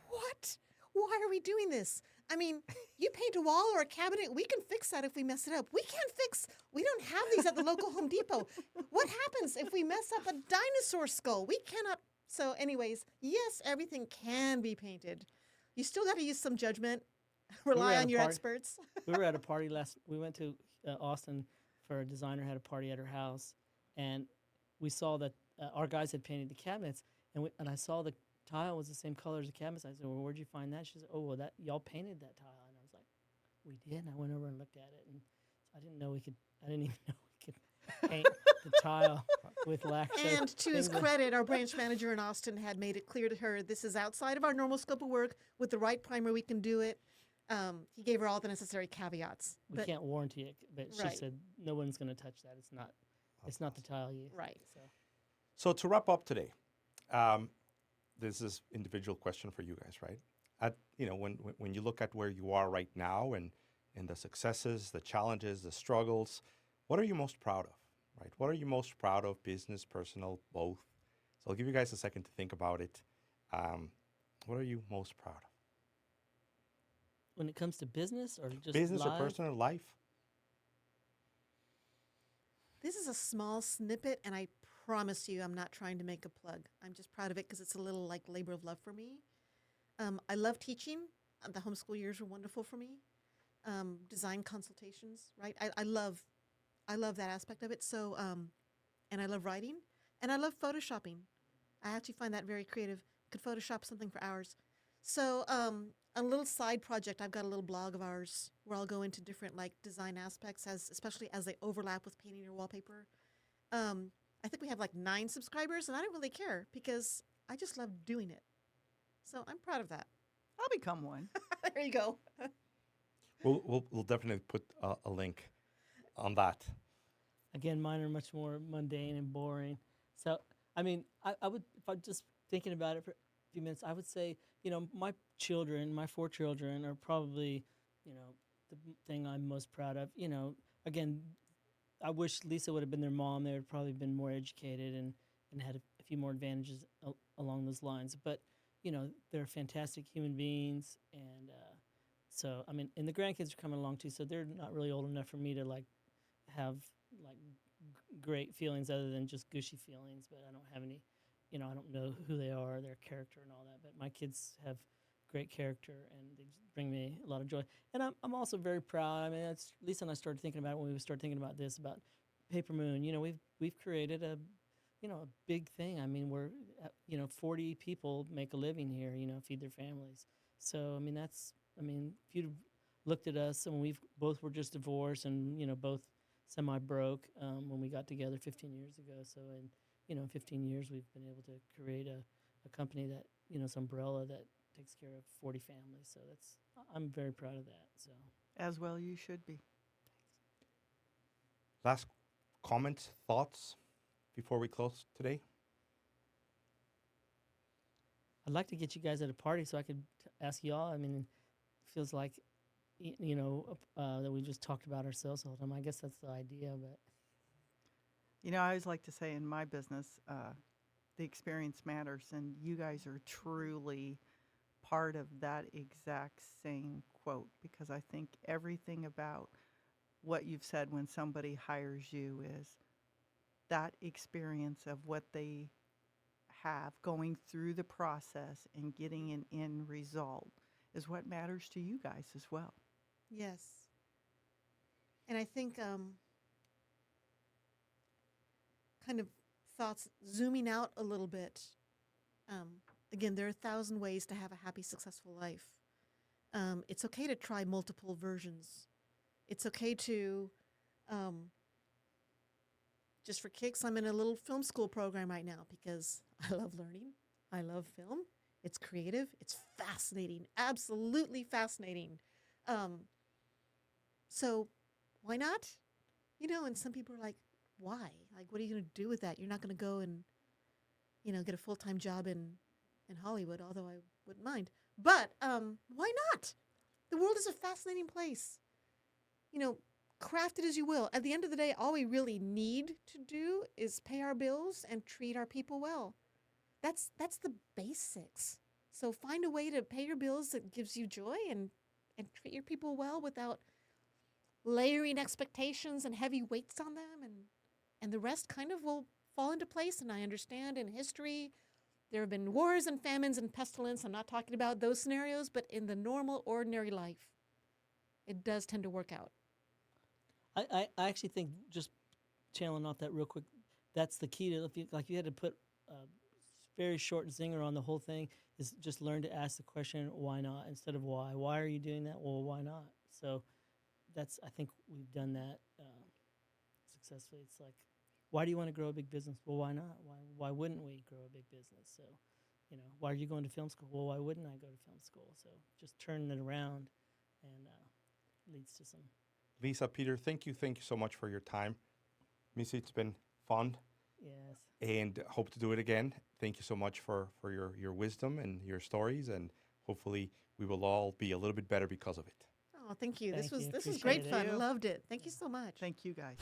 what? Why are we doing this? I mean, you paint a wall or a cabinet, we can fix that if we mess it up. We don't have these at the local Home Depot. What happens if we mess up a dinosaur skull? We cannot. So anyways, yes, everything can be painted. You still got to use some judgment. Rely
at
on
a
your
party-
experts.
We were at a party we went to Austin for a designer had a party at her house, and we saw that our guys had painted the cabinets, and I saw the tile was the same color as the cabinets. I said, well, where'd you find that? She said, oh, well, that y'all painted that tile. And I was like, we did. And I went over and looked at it, and I didn't even know we could paint the tile with lacquer.
And to his credit, our branch manager in Austin had made it clear to her this is outside of our normal scope of work. With the right primer, we can do it. He gave her all the necessary caveats.
We can't warranty it, but she
Right.
said no one's going to touch that. It's not the tile you.
Right.
So to wrap up today, this is individual question for you guys, right? When you look at where you are right now and the successes, the challenges, the struggles, what are you most proud of, right? What are you most proud of, business, personal, both? So I'll give you guys a second to think about it. What are you most proud of?
When it comes to business or just
Business
life?
or personal life?
This is a small snippet, and I promise you I'm not trying to make a plug. I'm just proud of it because it's a little like labor of love for me. I love teaching. The homeschool years were wonderful for me. Design consultations, right? I love that aspect of it. So, and I love writing, and I love photoshopping. I actually find that very creative. Could Photoshop something for hours. So, a little side project. I've got a little blog of ours where I'll go into different like design aspects, especially as they overlap with painting your wallpaper. I think we have like 9 subscribers, and I don't really care because I just love doing it. So I'm proud of that.
I'll become one.
There you go.
We'll definitely put a link on that.
Again, mine are much more mundane and boring. So, I mean, I would, if I'm just thinking about it for a few minutes, I would say, my 4 children are probably, the thing I'm most proud of. Again, I wish Lisa would have been their mom. They would have probably been more educated and had a few more advantages along those lines. But, they're fantastic human beings. And so, I mean, and the grandkids are coming along too. So they're not really old enough for me to have great feelings other than just gushy feelings. But I don't have any, I don't know who they are, their character and all that. But my kids have great character, and they just bring me a lot of joy. And I'm also very proud. I mean, Lisa and I started thinking about it when we started thinking about this, about Paper Moon. We've created a big thing. I mean, we're 40 people make a living here. Feed their families. So I mean, if you'd looked at us and we both were just divorced and both semi-broke when we got together 15 years ago. So in 15 years we've been able to create a company that this umbrella that takes care of 40 families. So I'm very proud of that. So
As well you should be.
Last comments, thoughts before we close today?
I'd like to get you guys at a party so I could ask y'all. I mean, it feels like that we just talked about ourselves all the time. I guess that's the idea, but
You know, I always like to say in my business, the experience matters, and you guys are truly part of that exact same quote, because I think everything about what you've said when somebody hires you is that experience of what they have going through the process and getting an end result is what matters to you guys as well.
Yes. And I think kind of thoughts zooming out a little bit. Again, there are 1,000 ways to have a happy, successful life. It's okay to try multiple versions. It's okay to, just for kicks, I'm in a little film school program right now because I love learning. I love film. It's creative. It's fascinating. Absolutely fascinating. So why not? You know, and some people are like, why? Like, what are you going to do with that? You're not going to go and, you know, get a full-time job in Hollywood, although I wouldn't mind. But why not? The world is a fascinating place. You know, craft it as you will. At the end of the day, all we really need to do is pay our bills and treat our people well. That's the basics. So find a way to pay your bills that gives you joy and treat your people well without layering expectations and heavy weights on them, and the rest kind of will fall into place. And I understand in history there have been wars and famines and pestilence. I'm not talking about those scenarios, but in the normal, ordinary life, it does tend to work out.
I actually think, just channeling off that real quick, that's the key to, if you had to put a very short zinger on the whole thing, is just learn to ask the question, why not, instead of why. Why are you doing that? Well, why not? So I think we've done that successfully. It's like, why do you want to grow a big business? Well, why not? Why wouldn't we grow a big business? So, you know, why are you going to film school? Well, why wouldn't I go to film school? So just turning it around and leads to some.
Lisa, Peter, thank you so much for your time. Missy, it's been fun.
Yes.
And hope to do it again. Thank you so much for your wisdom and your stories, and hopefully we will all be a little bit better because of it.
Oh, thank you.
Thank you.
This was
Appreciate
great
it.
fun.
Thank you.
Loved it. Thank you so much.
Thank you guys.